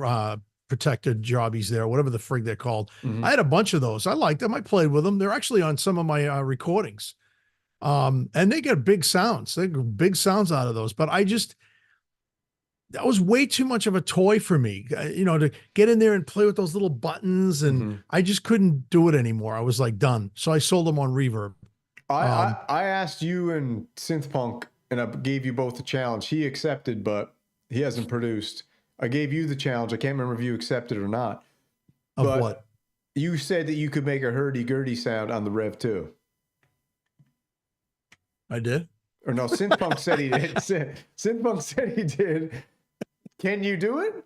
protected jobbies there, whatever the frig they're called. I had a bunch of those. I liked them. I played with them. They're actually on some of my recordings. And they get big sounds. They get big sounds out of those. But that was way too much of a toy for me, to get in there and play with those little buttons. And I just couldn't do it anymore. I was like done. So I sold them on Reverb. I asked you and Synthpunk, and I gave you both the challenge. He accepted, but he hasn't produced. I gave you the challenge. I can't remember if you accepted or not. Of what? You said that you could make a hurdy-gurdy sound on the Rev 2. I did? Or no, Synthpunk said he did. Synthpunk said he did. Can you do it?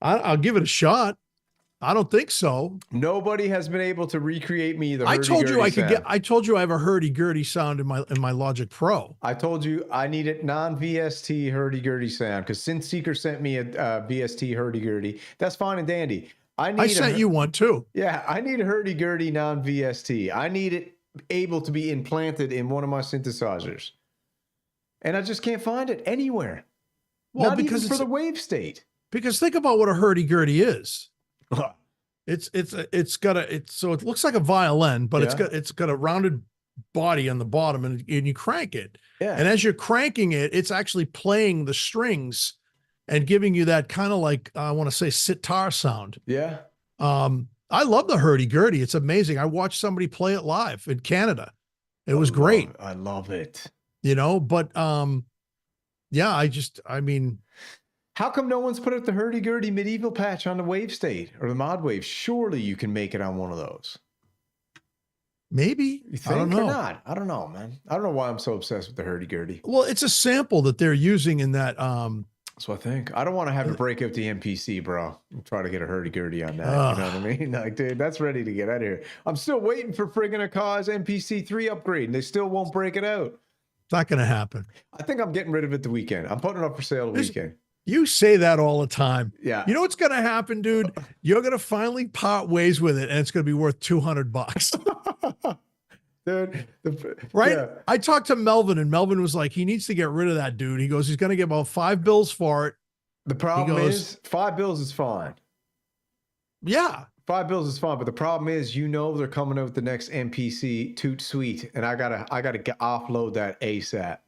I'll give it a shot. I don't think so. Nobody has been able to recreate me the hurdy-gurdy sound. I told you I have a hurdy-gurdy sound in my Logic Pro. I told you I needed non-VST hurdy-gurdy sound because Synth Seeker sent me a VST hurdy-gurdy. That's fine and dandy. I sent you one too. Yeah, I need a hurdy-gurdy non-VST. I need it able to be implanted in one of my synthesizers. And I just can't find it anywhere. Well, not because even for the wave state. Because think about what a hurdy-gurdy is. So it looks like a violin, but it's got a rounded body on the bottom and you crank it. Yeah. And as you're cranking it, it's actually playing the strings and giving you that kind of like, I want to say sitar sound. Yeah. I love the hurdy-gurdy. It's amazing. I watched somebody play it live in Canada. It was great. I love it. You know, but yeah, I mean, how come no one's put up the hurdy-gurdy medieval patch on the Wave State or the Mod Wave? Surely you can make it on one of those. Maybe. You think I don't know. Or not? I don't know, man. I don't know why I'm so obsessed with the hurdy-gurdy. Well, it's a sample that they're using in that. So I think I don't want to have to break out the MPC, bro. I'm trying to get a hurdy-gurdy on that. You know what I mean? Like, dude, that's ready to get out of here. I'm still waiting for friggin' a cause MPC 3 upgrade, and they still won't break it out. It's not going to happen. I think I'm getting rid of it the weekend. I'm putting it up for sale the weekend. You say that all the time. Yeah. You know what's going to happen, dude? You're going to finally part ways with it, and it's going to be worth $200. Dude, right? Yeah. I talked to Melvin, and Melvin was like, he needs to get rid of that dude. He goes, he's going to get about $5 for it. The problem is $5 is fine. Yeah. $5 is fine, but the problem is, you know, they're coming out with the next MPC Toot Suite, and I gotta offload that ASAP.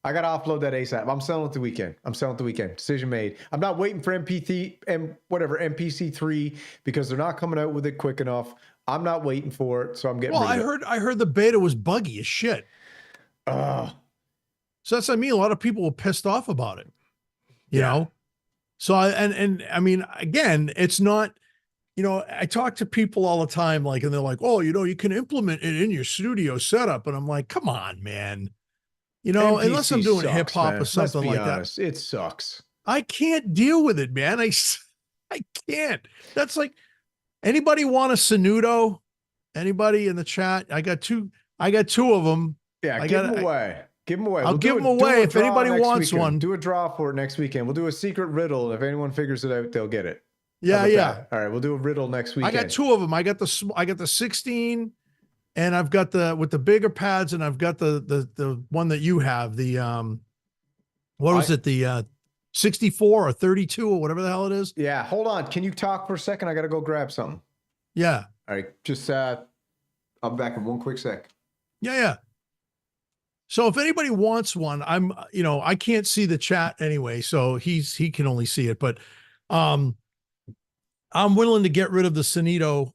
I'm selling it the weekend. Decision made. I'm not waiting for MPC 3 because they're not coming out with it quick enough. I'm not waiting for it, so I'm getting. Well, I heard the beta was buggy as shit. So that's what I mean. A lot of people were pissed off about it. You know. So I mean, again, it's not. You know, I talk to people all the time, like, and they're like, "Oh, you know, you can implement it in your studio setup," and I'm like, "Come on, man." You know, MPC unless I'm doing hip hop or something like that, it sucks. I can't deal with it, man. I can't. That's like, anybody want a Sonudo? Anybody in the chat? I got two of them. Yeah, give them away. Give them away. I'll give them away if anybody wants one. Do a draw for it next weekend. We'll do a secret riddle. If anyone figures it out, they'll get it. Yeah. All right, we'll do a riddle next weekend. I got two of them. I got the 16. And I've got with the bigger pads, and I've got the one that you have, the the 64 or 32 or whatever the hell it is. Yeah, hold on. Can you talk for a second? I gotta go grab something. Yeah. All right, just I'll be back in one quick sec. Yeah. So if anybody wants one, I can't see the chat anyway, so he can only see it, but I'm willing to get rid of the Soneto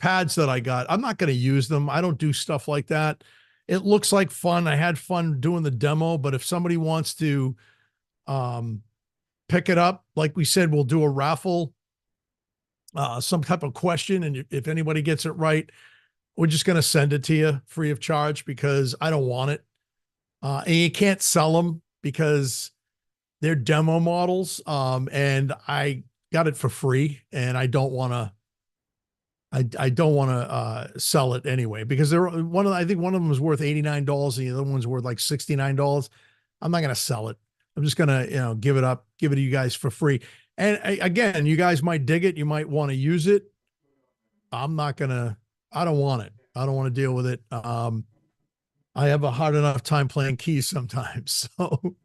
pads that I got. I'm not going to use them. I don't do stuff like that. It looks like fun. I had fun doing the demo, but if somebody wants to pick it up, like we said, we'll do a raffle, some type of question. And if anybody gets it right, we're just going to send it to you free of charge because I don't want it. And you can't sell them because they're demo models. And I got it for free, and I don't want to sell it anyway because I think one of them was worth $89 and the other one's worth like $69. I'm not going to sell it. I'm just going to, give it to you guys for free. And again, you guys might dig it. You might want to use it. I don't want it. I don't want to deal with it. I have a hard enough time playing keys sometimes. So,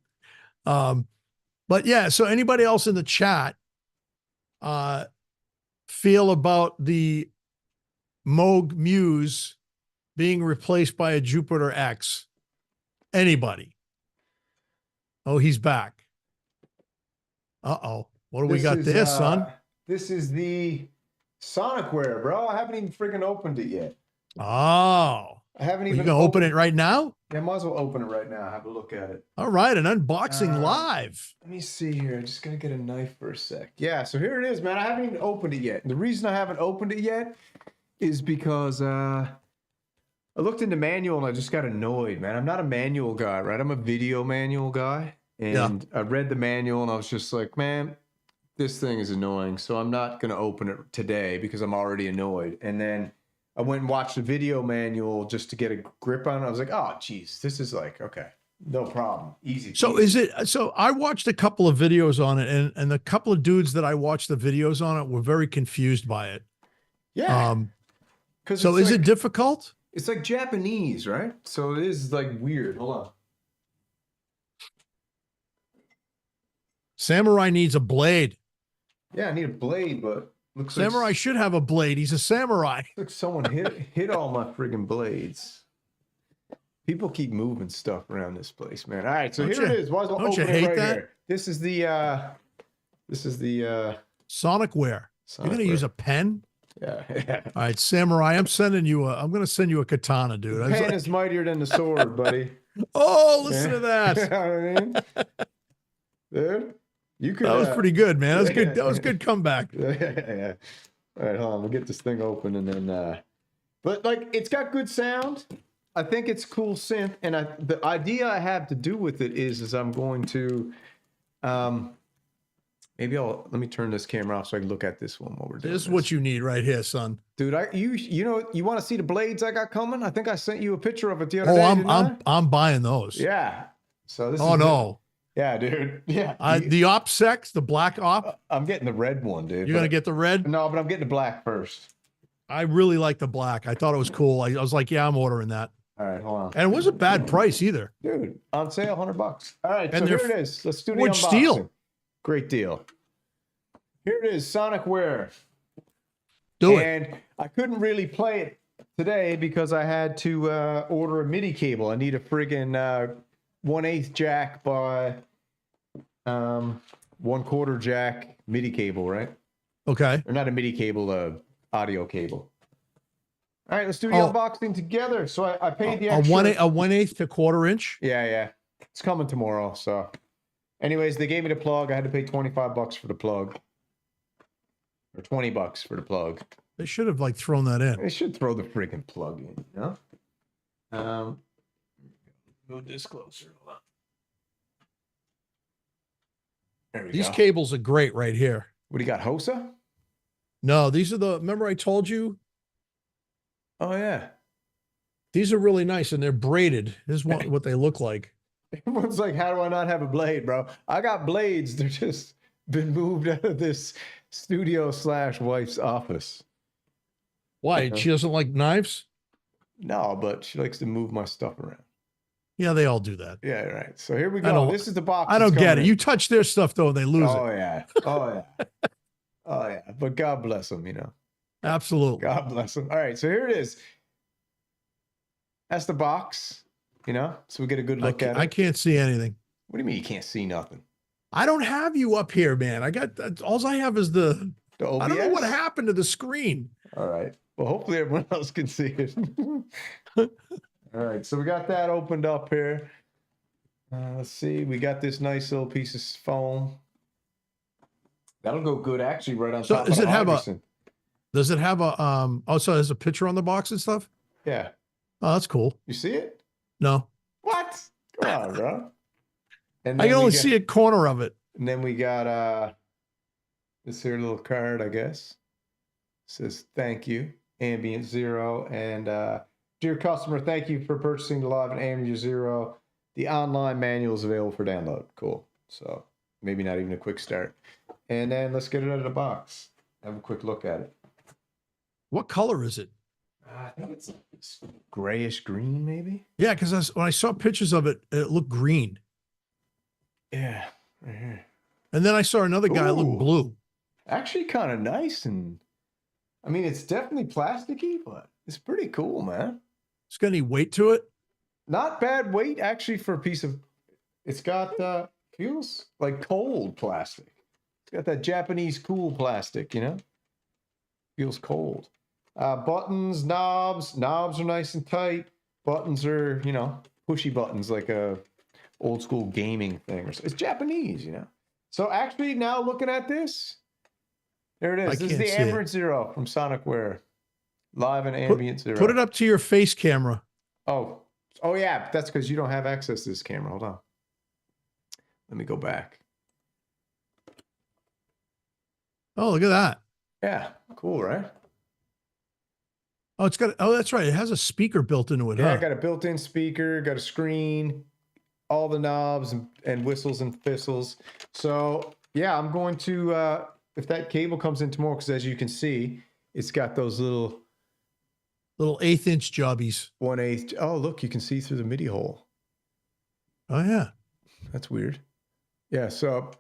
but yeah, so anybody else in the chat, feel about the Moog Muse being replaced by a Jupiter X? Anybody? Oh, he's back. Uh-oh. What do we got there, son? This is the Sonicware, bro. I haven't even freaking opened it yet. Oh. I haven't even. You gonna open it right now? Yeah, I might as well open it right now. Have a look at it. All right, an unboxing live. Let me see here. I'm just gonna get a knife for a sec. Yeah, so here it is, man. I haven't even opened it yet. And the reason I haven't opened it yet is because I looked in the manual and I just got annoyed, man. I'm not a manual guy, right? I'm a video manual guy. And I read the manual and I was just like, man, this thing is annoying. So I'm not gonna open it today because I'm already annoyed. And then I went and watched the video manual just to get a grip on it. I was like, oh, geez, this is like, okay, no problem. Easy. So so I watched a couple of videos on it and the couple of dudes that I watched the videos on it were very confused by it. Yeah. So is it difficult? It's like Japanese, right? So it is like weird. Hold on. Samurai needs a blade. Yeah, I need a blade, but looks Samurai like, should have a blade. He's a samurai. looks someone hit all my friggin' blades. People keep moving stuff around this place, man. All right, so here it is. Don't you hate that? Here. This is the Sonicware. You're going to use a pen? Yeah. All right, Samurai, I'm going to send you a katana, dude. The pen is mightier than the sword, buddy. Oh, listen to that. You know what I mean? Dude, you could. That was pretty good, man. That was good. That was good comeback. Yeah. All right, hold on. We'll get this thing open and then. But like, it's got good sound. I think it's cool synth, and the idea I have to do with it is I'm going to, maybe let me turn this camera off so I can look at this one while we're doing this. Is what you need right here, son. Dude, you know, you want to see the blades I got coming? I think I sent you a picture of it the other day. I'm buying those. Yeah. So this. Oh no. Yeah, dude. Yeah. The OpSec, the black op. I'm getting the red one, dude. You're gonna get the red? No, but I'm getting the black first. I really like the black. I thought it was cool. I was like, yeah, I'm ordering that. All right, hold on. And it wasn't a bad price either. Dude, on sale, $100. All right, and so here it is. Let's do the wood unboxing. steel. Great deal. Here it is, Sonicware. Do it. And I couldn't really play it today because I had to order a MIDI cable. I need a friggin' 1/8 jack by 1/4 jack MIDI cable, right? Okay. Or not a MIDI cable, audio cable. All right, let's do the unboxing together. So I paid the extra. A 1/8 to 1/4 inch. Yeah. It's coming tomorrow. So, anyways, they gave me the plug. I had to pay $25 for the plug, or $20 for the plug. They should have like thrown that in. They should throw the freaking plug in. You know. Move this closer. Hold on. There we go. These cables are great right here. What do you got, Hosa? No, these are remember I told you? Oh, yeah. These are really nice, and they're braided. This is what they look like. Everyone's like, how do I not have a blade, bro? I got blades. They're just been moved out of this studio/wife's office. Why? She doesn't like knives? No, but she likes to move my stuff around. Yeah, they all do that. Yeah, right. So here we go. This is the box. I don't get it. You touch their stuff, though, they lose it. Oh, yeah. Oh, yeah. But God bless them, you know. Absolutely. God bless them. All right, so here it is. That's the box, you know, so we get a good look at it. I can't see anything. What do you mean you can't see nothing? I don't have you up here, man. All I have is the OBS? I don't know what happened to the screen. All right. Well, hopefully everyone else can see it. All right, so we got that opened up here. Let's see. We got this nice little piece of foam. That'll go good, actually, right on top of the Hydrogen. Does it have a so there's a picture on the box and stuff? Yeah. Oh, that's cool. You see it? No. What? Come on, bro. And I can only see a corner of it. And then we got this here little card, I guess. It says thank you, Ambient 0, and dear customer, thank you for purchasing the Live and Ambient 0. The online manual is available for download. Cool. So maybe not even a quick start. And then let's get it out of the box. Have a quick look at it. What color is it? I think it's grayish green, maybe. Yeah, because when I saw pictures of it, it looked green. Yeah, right here. And then I saw another guy look blue. Actually, kind of nice, and I mean, it's definitely plasticky, but it's pretty cool, man. It's got any weight to it? Not bad weight, actually, for a piece of. It's got feels like cold plastic. It's got that Japanese cool plastic, you know. Feels cold. Buttons, knobs are nice and tight. Buttons are, you know, pushy buttons like a old school gaming thing. It's Japanese, you know. So actually, now looking at this, there it is. This is the Ambient 0 from Sonicware. Live and Ambient 0. Put it up to your face camera. Oh yeah, that's because you don't have access to this camera. Hold on. Let me go back. Oh, look at that. Yeah, cool, right? Oh, that's right. It has a speaker built into it. Yeah, got a built-in speaker, got a screen, all the knobs and whistles and thistles. So yeah, I'm going to, if that cable comes in tomorrow, because as you can see, it's got those little 1/8 inch jobbies. 1/8. Oh, look, you can see through the MIDI hole. Oh yeah. That's weird. Yeah. So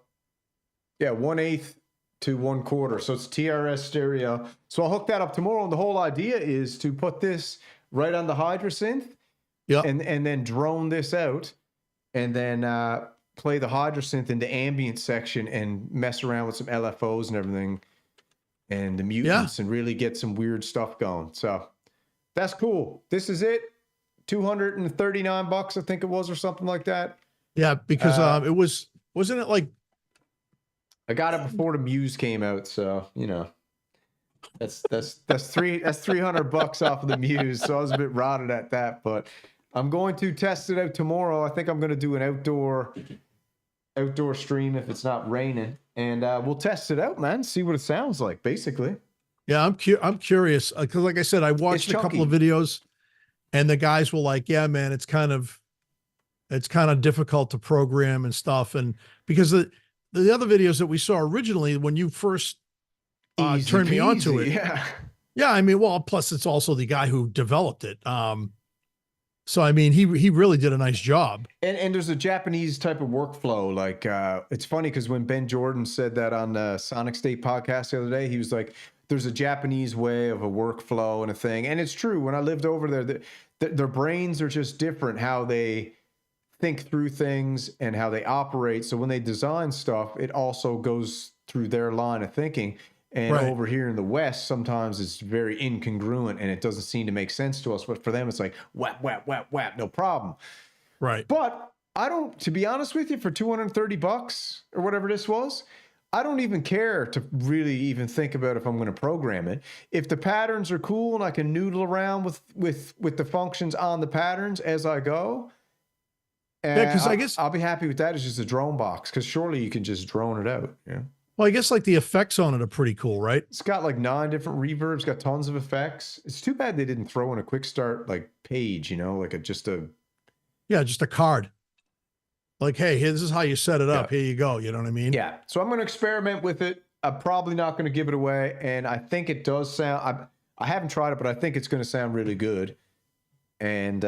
yeah, 1/8 to 1/4. So it's TRS stereo. So I'll hook that up tomorrow. And the whole idea is to put this right on the Hydrosynth. Yeah. And then drone this out and then play the Hydrosynth in the ambient section and mess around with some LFOs and everything and the mutants and really get some weird stuff going. So that's cool. This is it. $239, I think it was, or something like that. Yeah, because wasn't it like, I got it before the Muse came out, so you know, that's $300 off of the Muse. So I was a bit rotted at that, but I'm going to test it out tomorrow. I think I'm going to do an outdoor stream if it's not raining, and we'll test it out, man. See what it sounds like, basically. Yeah, I'm curious because, like I said, I watched a couple of videos, and the guys were like, "Yeah, man, it's kind of difficult to program and stuff," and because the other videos that we saw originally when you first turned me onto it, yeah, I mean, well, plus it's also the guy who developed it. So I mean, he really did a nice job. And there's a Japanese type of workflow. Like it's funny because when Ben Jordan said that on the Sonic State podcast the other day, he was like, "There's a Japanese way of a workflow and a thing," and it's true. When I lived over there, their brains are just different, how they think through things and how they operate. So when they design stuff, it also goes through their line of thinking. And over here in the West, sometimes it's very incongruent and it doesn't seem to make sense to us. But for them, it's like, whap, whap, whap, whap, no problem. Right. But I don't, to be honest with you, for $230 or whatever this was, I don't even care to really even think about if I'm going to program it. If the patterns are cool and I can noodle around with the functions on the patterns as I go, because I guess I'll be happy with that. It's just a drone box, because surely you can just drone it out. Yeah. Well, I guess like the effects on it are pretty cool, right? It's got like 9 different reverbs, got tons of effects. It's too bad they didn't throw in a quick start like page, you know, like just a card. Like, hey, this is how you set it up. Here you go. You know what I mean? Yeah. So I'm going to experiment with it. I'm probably not going to give it away, and I think it does sound. I haven't tried it, but I think it's going to sound really good. And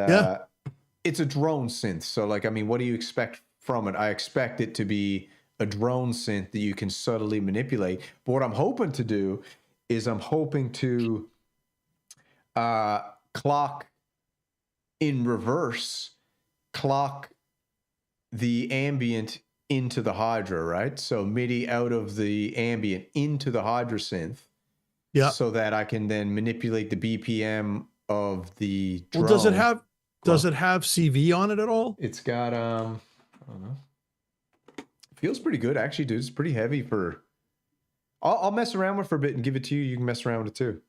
it's a drone synth, so like, I mean, what do you expect from it? I expect it to be a drone synth that you can subtly manipulate. But what I'm hoping to do is I'm hoping to clock in reverse, clock the ambient into the Hydra, right? So MIDI out of the ambient into the Hydra synth. Yeah. So that I can then manipulate the BPM of the drone. Well, does it have CV on it at all? It's got I don't know. Feels pretty good, actually, dude. It's pretty heavy for. I'll mess around with it for a bit and give it to you. You can mess around with it too.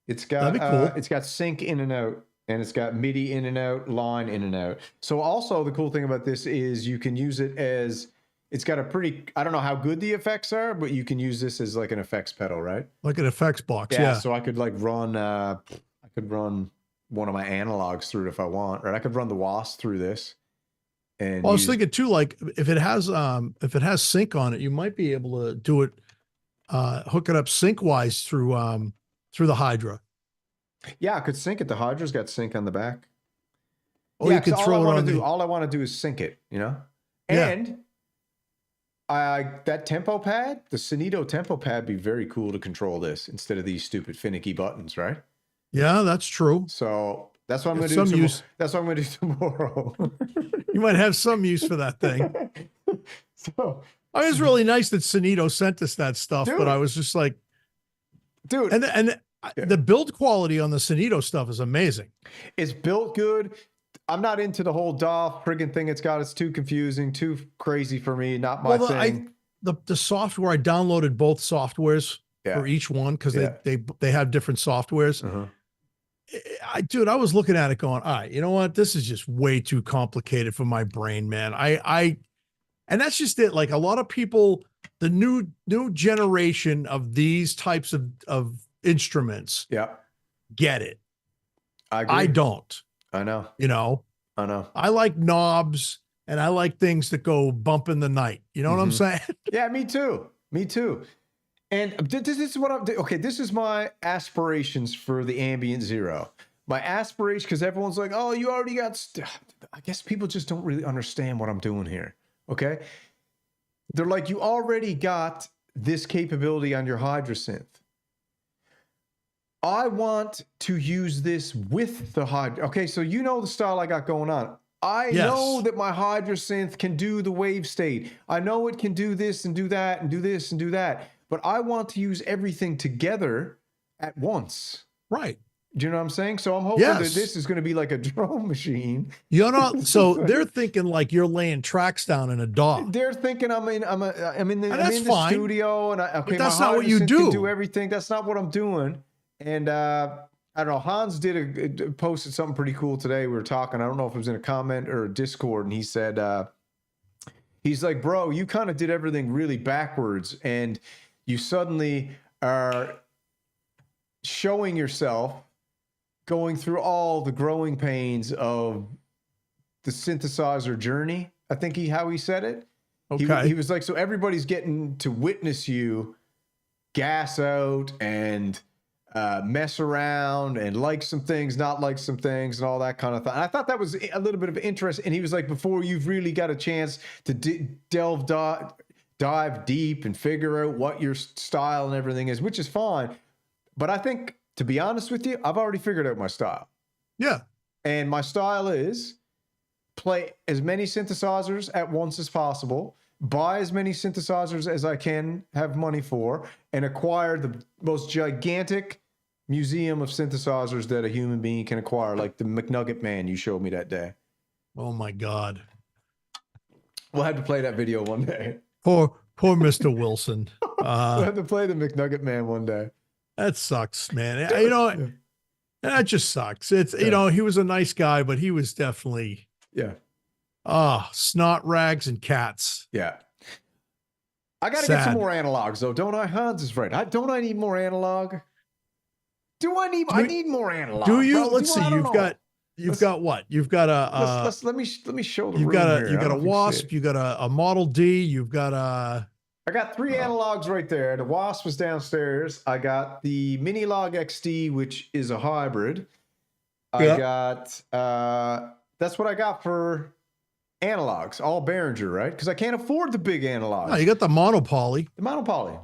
It's got That'd be cool. It's got sync in and out, and it's got MIDI in and out, line in and out. So also the cool thing about this is you can use it as. It's got a pretty. I don't know how good the effects are, but you can use this as like an effects pedal, right? Like an effects box, yeah. So I could like run. I could run one of my analogs through it if I want, right? I could run the WAS through this. And well, I was thinking too, like if it has sync on it, you might be able to do it, hook it up sync wise through the Hydra. Yeah, I could sync it. The Hydra's got sync on the back. Oh, you could throw it on. All I want to do is sync it, you know. And that tempo pad, the Sonito tempo pad, be very cool to control this instead of these stupid finicky buttons, right? Yeah, that's true. So that's what I'm going to do. That's what I'm going to do tomorrow. You might have some use for that thing. So I mean, it's really nice that Sonito sent us that stuff, but I was just like, dude, and the build quality on the Sonito stuff is amazing. It's built good. I'm not into the whole DAW friggin' thing it's got. It's too confusing, too crazy for me. Not my thing. The software, I downloaded both softwares for each one because they have different softwares. Dude, I was looking at it going, all right, you know what? This is just way too complicated for my brain, man. And that's just it. Like a lot of people, the new generation of these types of instruments get it. I don't. I know. You know? I know. I like knobs and I like things that go bump in the night. You know what I'm saying? Yeah, me too. Me too. And this is what I'm doing. Okay, this is my aspirations for the Ambient Zero. My aspiration, because everyone's like, oh, you already got stuff. I guess people just don't really understand what I'm doing here. Okay? They're like, you already got this capability on your Hydra synth. I want to use this with the Hydra. Okay, so you know the style I got going on. I know that my Hydra synth can do the wave state. I know it can do this and do that and do this and do that. but I want to use everything together at once. Right. Do you know what I'm saying? So I'm hoping that this is going to be like a drone machine. You know, so they're thinking like you're laying tracks down in a DAW. They're thinking I'm in the fine. studio, and but that's not what you do. Everything. That's not what I'm doing. And I don't know. Hans posted something pretty cool today. We were talking. I don't know if it was in a comment or a Discord, and he said, he's like, bro, you kind of did everything really backwards, and you suddenly are showing yourself going through all the growing pains of the synthesizer journey. I think how he said it. Okay. He was like, so everybody's getting to witness you gas out and mess around and like some things, not like some things, and all that kind of thing. And I thought that was a little bit of interest. And he was like, before you've really got a chance to dive deep and figure out what your style and everything is, which is fine. But I think, to be honest with you, I've already figured out my style. Yeah. And my style is play as many synthesizers at once as possible, buy as many synthesizers as I can have money for, and acquire the most gigantic museum of synthesizers that a human being can acquire, like the McNugget Man you showed me that day. Oh my God. We'll have to play that video one day. Poor Mr. Wilson. We'll have to play the McNugget Man one day. That sucks, man. You know, that just sucks. It's, you know, he was a nice guy, but he was definitely, snot rags and cats. Yeah. I got to get some more analogs, though, don't I? Hans is right. Don't I need more analog? I need more analog. Do you? Bro. Let's see. You've got what? You've got a. Let me show the. You've got a Wasp. You got a Model D. You've got a. I got 3 analogs right there. The Wasp was downstairs. I got the Minilog XD, which is a hybrid. I got that's what I got for analogs, all Behringer, right? Because I can't afford the big analogs. No, you got the Monopoly. The Monopoly.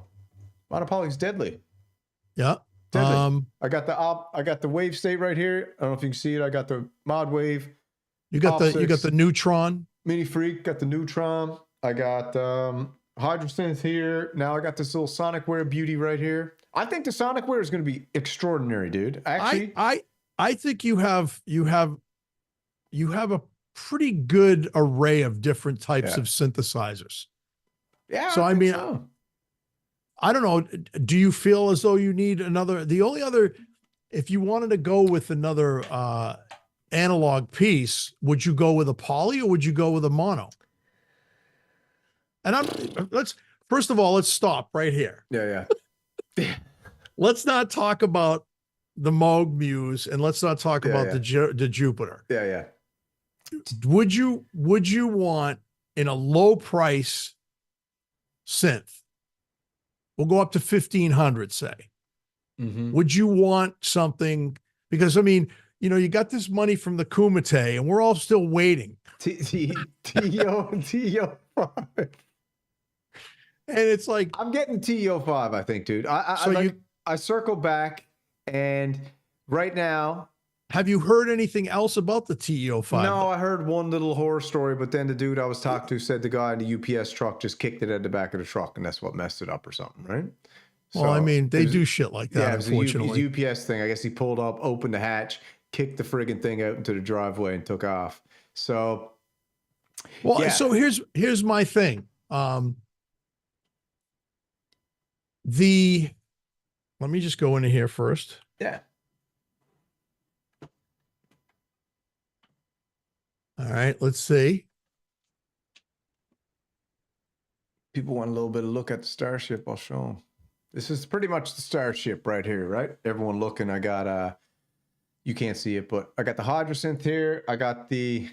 Monopoly's deadly. Yeah. Deadly. I got the wave state right here. I don't know if you can see it. I got the mod wave. You got the Neutron. Mini Freak, got the Neutron. I got Hydrosynth here. Now I got this little Sonicware beauty right here. I think the Sonicware is going to be extraordinary, dude. Actually, I think you have a pretty good array of different types of synthesizers. Yeah. So I mean, I don't know. Do you feel as though you need another? The only other, if you wanted to go with another analog piece, would you go with a poly or would you go with a mono? And first of all, let's stop right here. Yeah. Let's not talk about the Moog Muse, and let's not talk about the Jupiter. Yeah. Would you want, in a low price synth, we'll go up to 1,500, say. Mm-hmm. Would you want something? Because I mean, you know, you got this money from the Kumite, and we're all still waiting. TO5. And it's like, I'm getting TO5, I think, dude. I circle back, and right now. Have you heard anything else about the TO5? No, I heard one little horror story, but then the dude I was talking to said the guy in the UPS truck just kicked it at the back of the truck, and that's what messed it up or something, right? Well, I mean, they do shit like that, unfortunately. It was a UPS thing. I guess he pulled up, opened the hatch, kicked the friggin' thing out into the driveway, and took off. So, so here's my thing. Let me just go into here first. Yeah. All right, let's see. People want a little bit of look at the Starship. I'll show them. This is pretty much the Starship right here, right? Everyone looking. I got, you can't see it, but I got the Hydrosynth here. I got the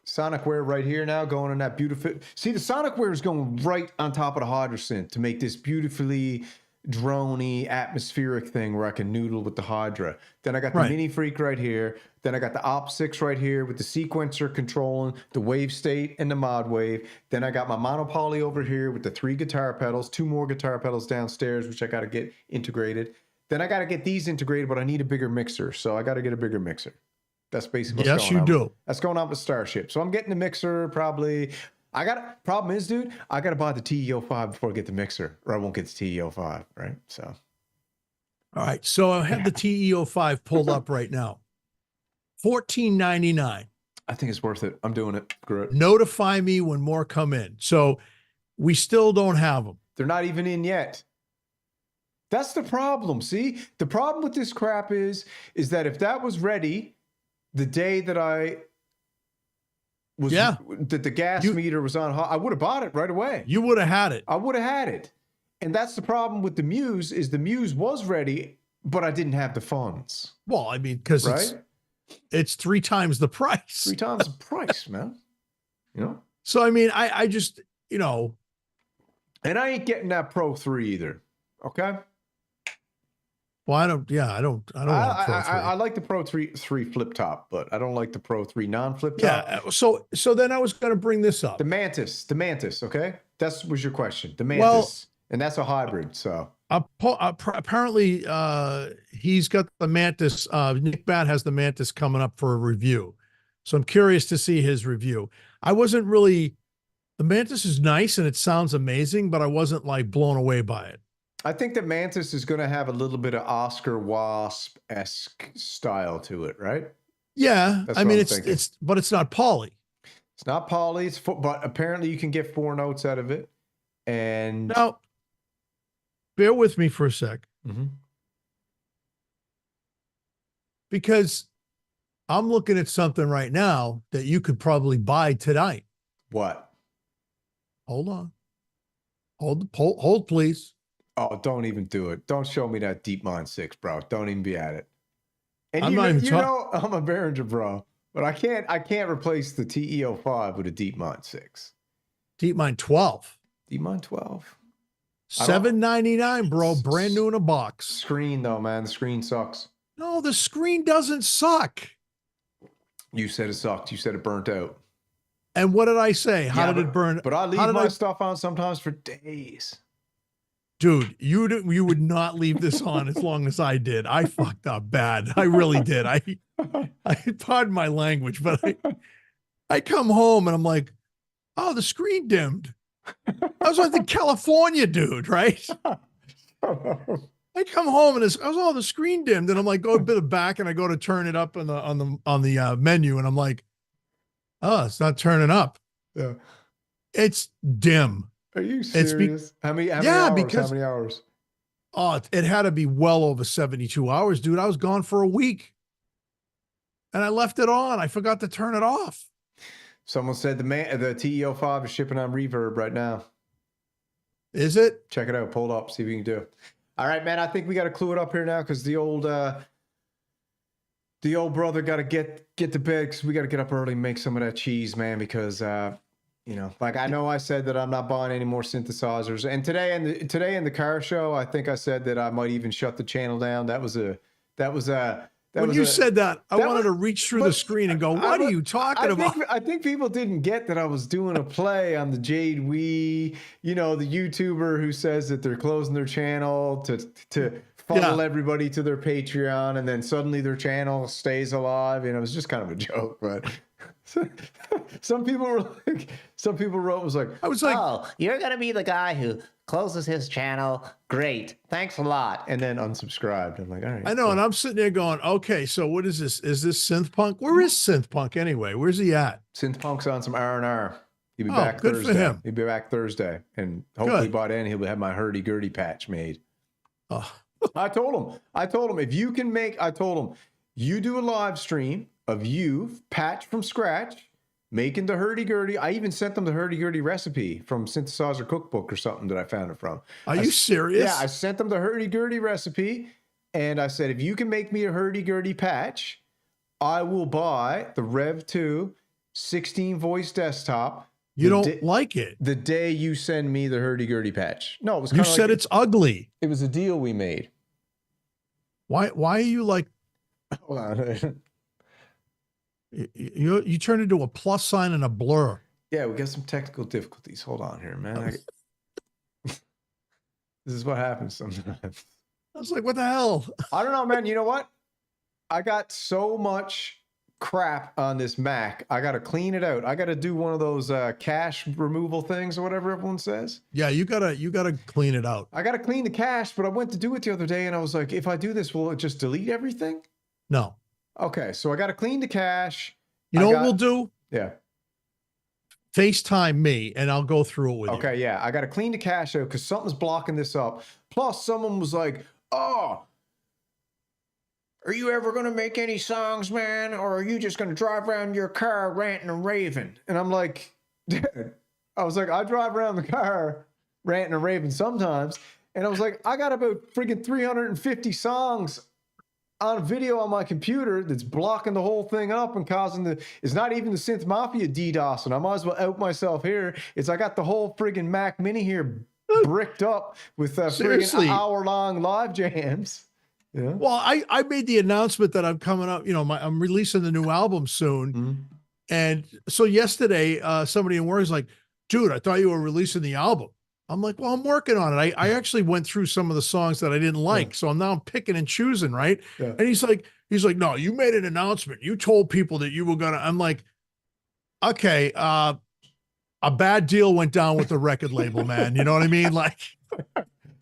Sonicware right here now going on that beautiful. See, the Sonicware is going right on top of the Hydrosynth to make this beautifully droney atmospheric thing where I can noodle with the Hydra. Then I got the Mini Freak right here. Then I got the Op6 right here with the sequencer controlling the wave state and the mod wave. Then I got my Monopoly over here with the 3 guitar pedals, 2 more guitar pedals downstairs, which I got to get integrated. Then I got to get these integrated, but I need a bigger mixer. So I got to get a bigger mixer. That's basically what's going on. Yes, you do. That's going on with Starship. So I'm getting the mixer probably. Problem is, dude, I got to buy the TE-05 before I get the mixer, or I won't get the TE-05, right? So. All right. So I have the TE-05 pulled up right now. $14.99. I think it's worth it. I'm doing it. Great. Notify me when more come in. So we still don't have them. They're not even in yet. That's the problem. See, the problem with this crap is that if that was ready the day that I was, that the gas meter was on, I would have bought it right away. You would have had it. I would have had it. And that's the problem with the Muse is the Muse was ready, but I didn't have the funds. Well, I mean, because it's 3 times the price. 3 times the price, man. You know? So, I mean, I just, you know. And I ain't getting that Pro 3 either. Okay? Well, I don't want a Pro 3. I like the Pro 3 flip top, but I don't like the Pro 3 non-flip top. Yeah. So then I was going to bring this up. The Mantis, okay? That was your question. The Mantis. And that's a hybrid, so. Apparently, he's got the Mantis. Nick Bat has the Mantis coming up for a review. So I'm curious to see his review. I wasn't really, the Mantis is nice and it sounds amazing, but I wasn't like blown away by it. I think the Mantis is going to have a little bit of Oscar Wasp-esque style to it, right? Yeah. I mean, but it's not poly. It's not poly, but apparently you can get 4 notes out of it. And now, bear with me for a sec. Mm-hmm. Because I'm looking at something right now that you could probably buy tonight. What? Hold on. Hold, please. Oh, don't even do it. Don't show me that DeepMind 6, bro. Don't even be at it. And I'm you know I'm a Behringer, bro. But I can't replace the TE-05 with a DeepMind 6. DeepMind 12. DeepMind 12. $7.99, bro. Brand new in a box. Screen though, man. The screen sucks. No, the screen doesn't suck. You said it sucked. You said it burnt out. And what did I say? How did it burn? But I leave my stuff on sometimes for days. Dude, you would not leave this on as long as I did. I fucked up bad. I really did. I pardon my language, but I come home and I'm like, oh, the screen dimmed. I was like in California, dude, right? I come home and the screen dimmed, and I'm like, go a bit back, and I go to turn it up on the menu, and I'm like, oh, it's not turning up. Yeah, it's dim. Are you serious? How many hours? Oh, it had to be well over 72 hours, dude. I was gone for a week, and I left it on. I forgot to turn it off. Someone said the TE-05 is shipping on Reverb right now. Is it? Check it out. Pull it up. See what you can do. All right, man. I think we got to clue it up here now because the old brother got to get to bed because we got to get up early and make some of that cheese, man. Because like I know I said that I'm not buying any more synthesizers, and today in the car show, I think I said that I might even shut the channel down. When you said that, I wanted to reach through the screen and go, what are you talking about? I think people didn't get that I was doing a play on the Jade Wee, the YouTuber who says that they're closing their channel to funnel everybody to their Patreon, and then suddenly their channel stays alive. It was just kind of a joke, but some people wrote was like, oh, you're going to be the guy who closes his channel. Great. Thanks a lot. And then unsubscribed. I'm like, all right. I know. Cool. And I'm sitting there going, okay, so what is this? Is this Synth Punk? Where is Synth Punk anyway? Where's he at? Synth Punk's on some R&R. He'll be back Thursday. Good for him. He'll be back Thursday. And hopefully by then he'll have my hurdy-gurdy patch made. Oh. I told him, if you can you do a live stream of you patch from scratch, making the hurdy-gurdy. I even sent them the hurdy-gurdy recipe from Synthesizer Cookbook or something that I found it from. Are you serious? Yeah, I sent them the hurdy-gurdy recipe, and I said, if you can make me a hurdy-gurdy patch, I will buy the Rev 2 16-voice desktop. You don't like it. The day you send me the hurdy-gurdy patch. No, it was kind of said it's ugly. It was a deal we made. Why are you like... Hold on. You turn into a plus sign and a blur. Yeah, we got some technical difficulties. Hold on here, man. This is what happens sometimes. I was like, what the hell? I don't know, man. You know what? I got so much crap on this Mac. I got to clean it out. I got to do one of those cache removal things or whatever everyone says. Yeah, you gotta clean it out. I got to clean the cache, but I went to do it the other day and I was like, if I do this, will it just delete everything? No. Okay, so I got to clean the cache. You know what we'll do? Yeah. FaceTime me and I'll go through it with you. Okay, yeah. I got to clean the cache out because something's blocking this up. Plus, someone was like, oh, are you ever going to make any songs, man? Or are you just going to drive around your car ranting and raving? And I'm like, dude, I was like, I drive around the car ranting and raving sometimes. And I was like, I got about freaking 350 songs on video on my computer that's blocking the whole thing up and causing it's not even the Synth Mafia DDoS. And I might as well out myself here. I got the whole friggin' Mac Mini here bricked up with friggin' hour-long live jams. Yeah. Well, I made the announcement that I'm coming up, I'm releasing the new album soon. Mm-hmm. And so yesterday, somebody in work is like, dude, I thought you were releasing the album. I'm like, well, I'm working on it. I actually went through some of the songs that I didn't like. Yeah. So I'm picking and choosing, right? Yeah. And he's like, no, you made an announcement. You told people that you were I'm like, okay, a bad deal went down with the record label, man. You know what I mean? Like,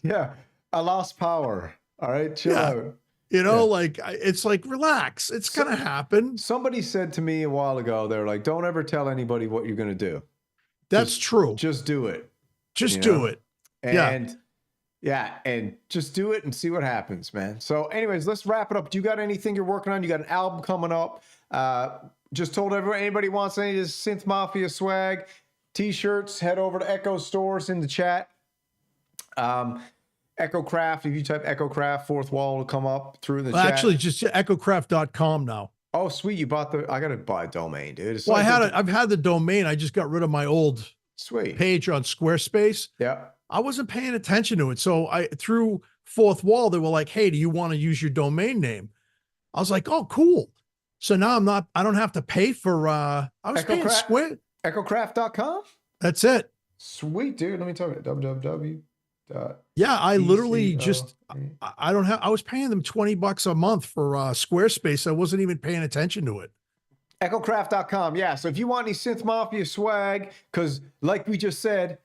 yeah, I lost power. All right, chill out. It's like, relax. It's going to happen. Somebody said to me a while ago, they're like, don't ever tell anybody what you're going to do. That's true. Just do it. Just do it. And and just do it and see what happens, man. So anyways, let's wrap it up. Do you got anything you're working on? You got an album coming up. Just told anybody wants any of this Synth Mafia swag, t-shirts, head over to Echo Stores in the chat. ECHOKRAFT, if you type ECHOKRAFT, fourth wall will come up through the chat. Actually, just ECHOKRAFT.com now. Oh, sweet. You bought I got to buy a domain, dude. Well, I've had the domain. I just got rid of my old page on Squarespace. Yeah. I wasn't paying attention to it. So through fourth wall, they were like, hey, do you want to use your domain name? I was like, oh, cool. So now I don't have to pay for, I was paying Square. ECHOKRAFT.com? That's it. Sweet, dude. Let me tell you, www. Yeah, I literally I was paying them $20 a month for Squarespace. I wasn't even paying attention to it. ECHOKRAFT.com. Yeah. So if you want any Synth Mafia swag, because like we just said,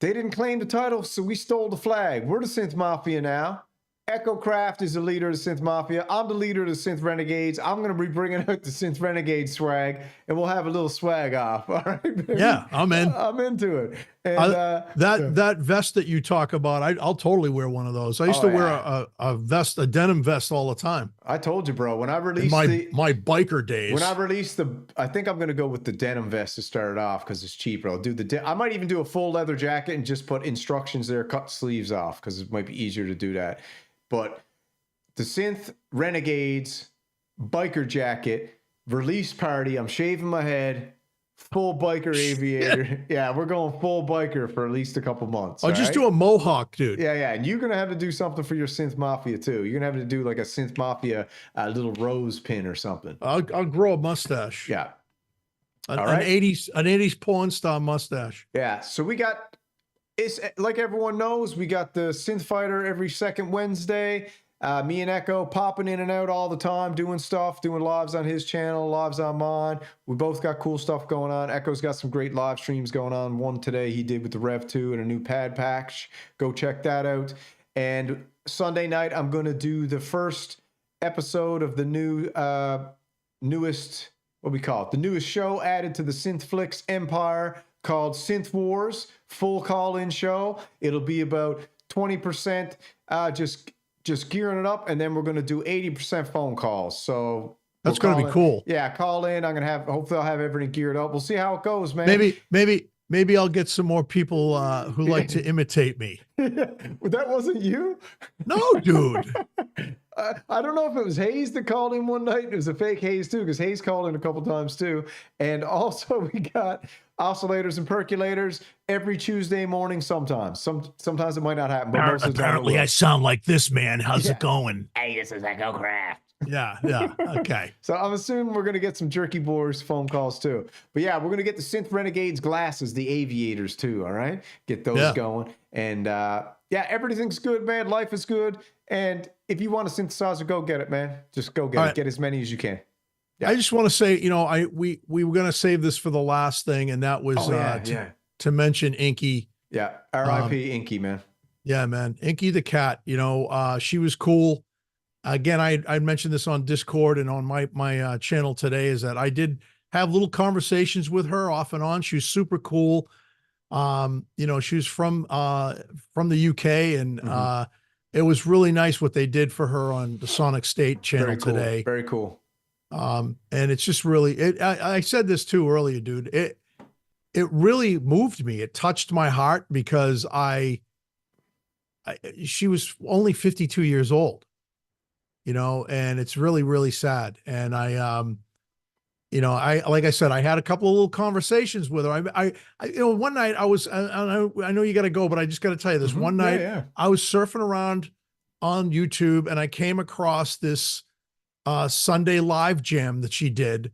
they didn't claim the title, so we stole the flag. We're the Synth Mafia now. ECHOKRAFT is the leader of the Synth Mafia. I'm the leader of the Synth Renegades. I'm going to be bringing out the Synth Renegade swag, and we'll have a little swag off. All right, baby? Yeah, I'm in. I'm into it. And that vest that you talk about, I'll totally wear one of those. I used to wear a denim vest all the time. I told you, bro. When I released my biker days. When I released I think I'm going to go with the denim vest to start it off because it's cheaper. I'll do I might even do a full leather jacket and just put instructions there, cut sleeves off because it might be easier to do that. But the Synth Renegades biker jacket release party, I'm shaving my head, full biker aviator. Yeah, we're going full biker for at least a couple months. I'll just do a mohawk, dude. Yeah. And you're going to have to do something for your Synth Mafia too. You're going to have to do like a Synth Mafia little rose pin or something. I'll grow a mustache. Yeah. An 80s porn star mustache. Yeah. So it's like everyone knows, we got the Synth Fighter every second Wednesday. Me and Echo popping in and out all the time, doing stuff, doing lives on his channel, lives on mine. We both got cool stuff going on. Echo's got some great live streams going on. One today he did with the Rev 2 and a new pad patch. Go check that out. And Sunday night, I'm going to do the first episode of the newest, what we call it, the newest show added to the Synthflix empire called Synth Wars, full call-in show. It'll be about 20% just gearing it up, and then we're going to do 80% phone calls. So that's going to be cool. Yeah, call in. Hopefully I'll have everything geared up. We'll see how it goes, man. Maybe I'll get some more people who like to imitate me. That wasn't you? No, dude. I don't know if it was Hayes that called in one night. It was a fake Hayes too, because Hayes called in a couple times too. And also we got oscillators and percolators every Tuesday morning sometimes. Sometimes it might not happen, but most of the time apparently I sound like this, man. How's it going? Hey, this is ECHOKRAFT. Yeah. Okay. So I'm assuming we're going to get some Jerky Boys phone calls too. But yeah, we're going to get the Synth Renegades glasses, the aviators too, all right? Get those going. And everything's good, man. Life is good. And if you want a synthesizer, go get it, man. Just go get it. Get as many as you can. I just want to say, you know, we were going to save this for the last thing, and that was to mention Inky. Yeah, R.I.P. Inky, man. Yeah, man, Inky the cat. You know, she was cool. Again, I mentioned this on Discord and on my channel today, is that I did have little conversations with her off and on. She was super cool. You know, she was from the UK, and it was really nice what they did for her on the Sonic State channel today. Very cool. And it's just really, I said this too earlier, dude. It really moved me. It touched my heart because she was only 52 years old, you know, and it's really, really sad. And you know, like I said, I had a couple of little conversations with her. I you know, one night I know you got to go, but I just got to tell you this. One night I was surfing around on YouTube and I came across this Sunday live jam that she did.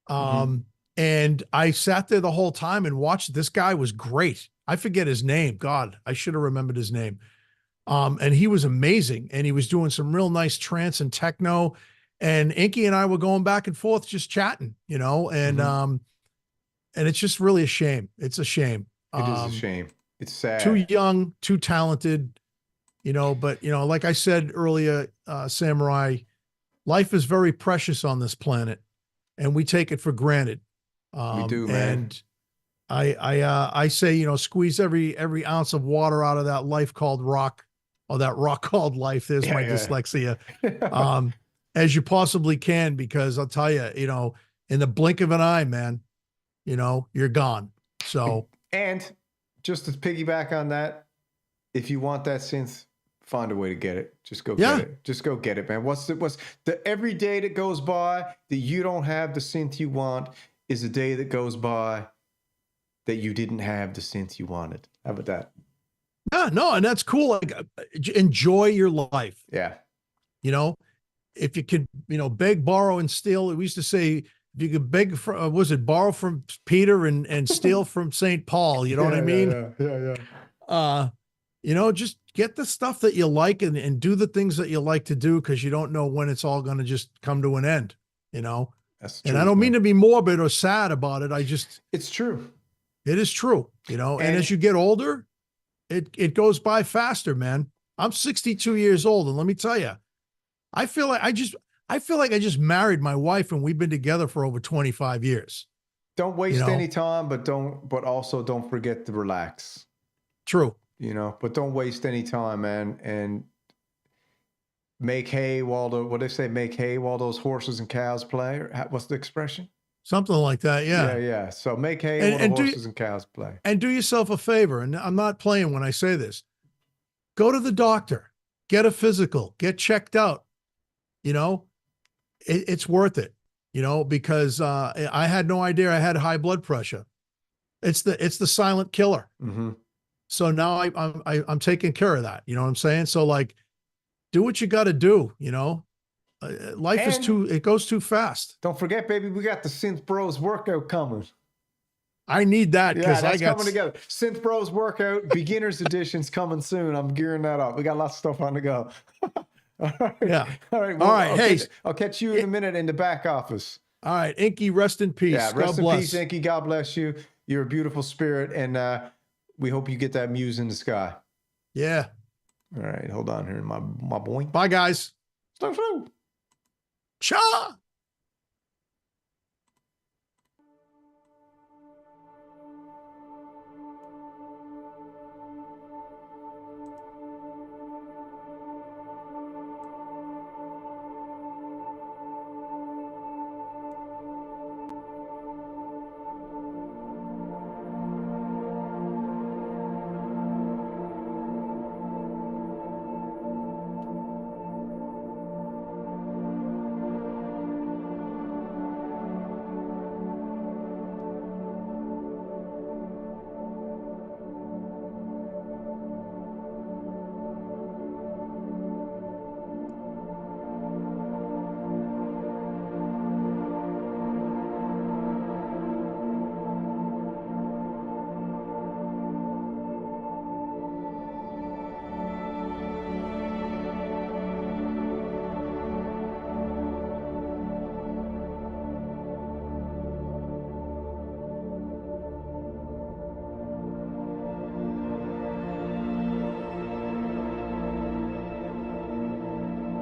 And I sat there the whole time and watched. This guy was great. I forget his name. God, I should have remembered his name. And he was amazing. And he was doing some real nice trance and techno. And Inky and I were going back and forth, just chatting, you know, and it's just really a shame. It's a shame. It is a shame. It's sad. Too young, too talented, you know, but, you know, like I said earlier, Samurai, life is very precious on this planet and we take it for granted. We do, man. And I say, you know, squeeze every ounce of water out of that life called rock, or that rock called life. There's my dyslexia. As you possibly can, because I'll tell you, you know, in the blink of an eye, man, you know, you're gone. So, and just to piggyback on that, if you want that synth, find a way to get it. Just go get it. Just go get it, man. What's the every day that goes by that you don't have the synth you want is a day that goes by that you didn't have the synth you wanted. How about that? Yeah, no, and that's cool. Like, enjoy your life. Yeah. You know, if you could, you know, beg, borrow, and steal. We used to say, if you could beg from, borrow from Peter and steal from St. Paul, you know what I mean? Yeah. You know, just get the stuff that you like and do the things that you like to do, because you don't know when it's all going to just come to an end, you know? That's true, and I don't mean to be morbid or sad about it. It's true. It is true, you know, and as you get older, it goes by faster, man. I'm 62 years old, and let me tell you, I feel like I just married my wife and we've been together for over 25 years. Don't waste any time, but also don't forget to relax. True. You know, but don't waste any time, man. And make hay while make hay while those horses and cows play. Or what's the expression? Something like that. Yeah. Yeah. So make hay while the horses and cows play. And do yourself a favor. And I'm not playing when I say this. Go to the doctor, get a physical, get checked out. You know, it's worth it, you know, because I had no idea I had high blood pressure. It's the silent killer. So now I'm taking care of that. You know what I'm saying? So like, do what you got to do. You know, life it goes too fast. Don't forget, baby, we got the Synth Bros workout coming. I need that because I got coming together. Synth Bros workout beginners edition's coming soon. I'm gearing that up. We got lots of stuff on the go. All right. Yeah. All right. Well, all right. I'll catch you in a minute in the back office. All right. Inky, rest in peace. Yeah. Rest in peace, Inky. God bless you. You're a beautiful spirit. And we hope you get that muse in the sky. Yeah. All right. Hold on here. My boy. Bye, guys. Slow. Cha.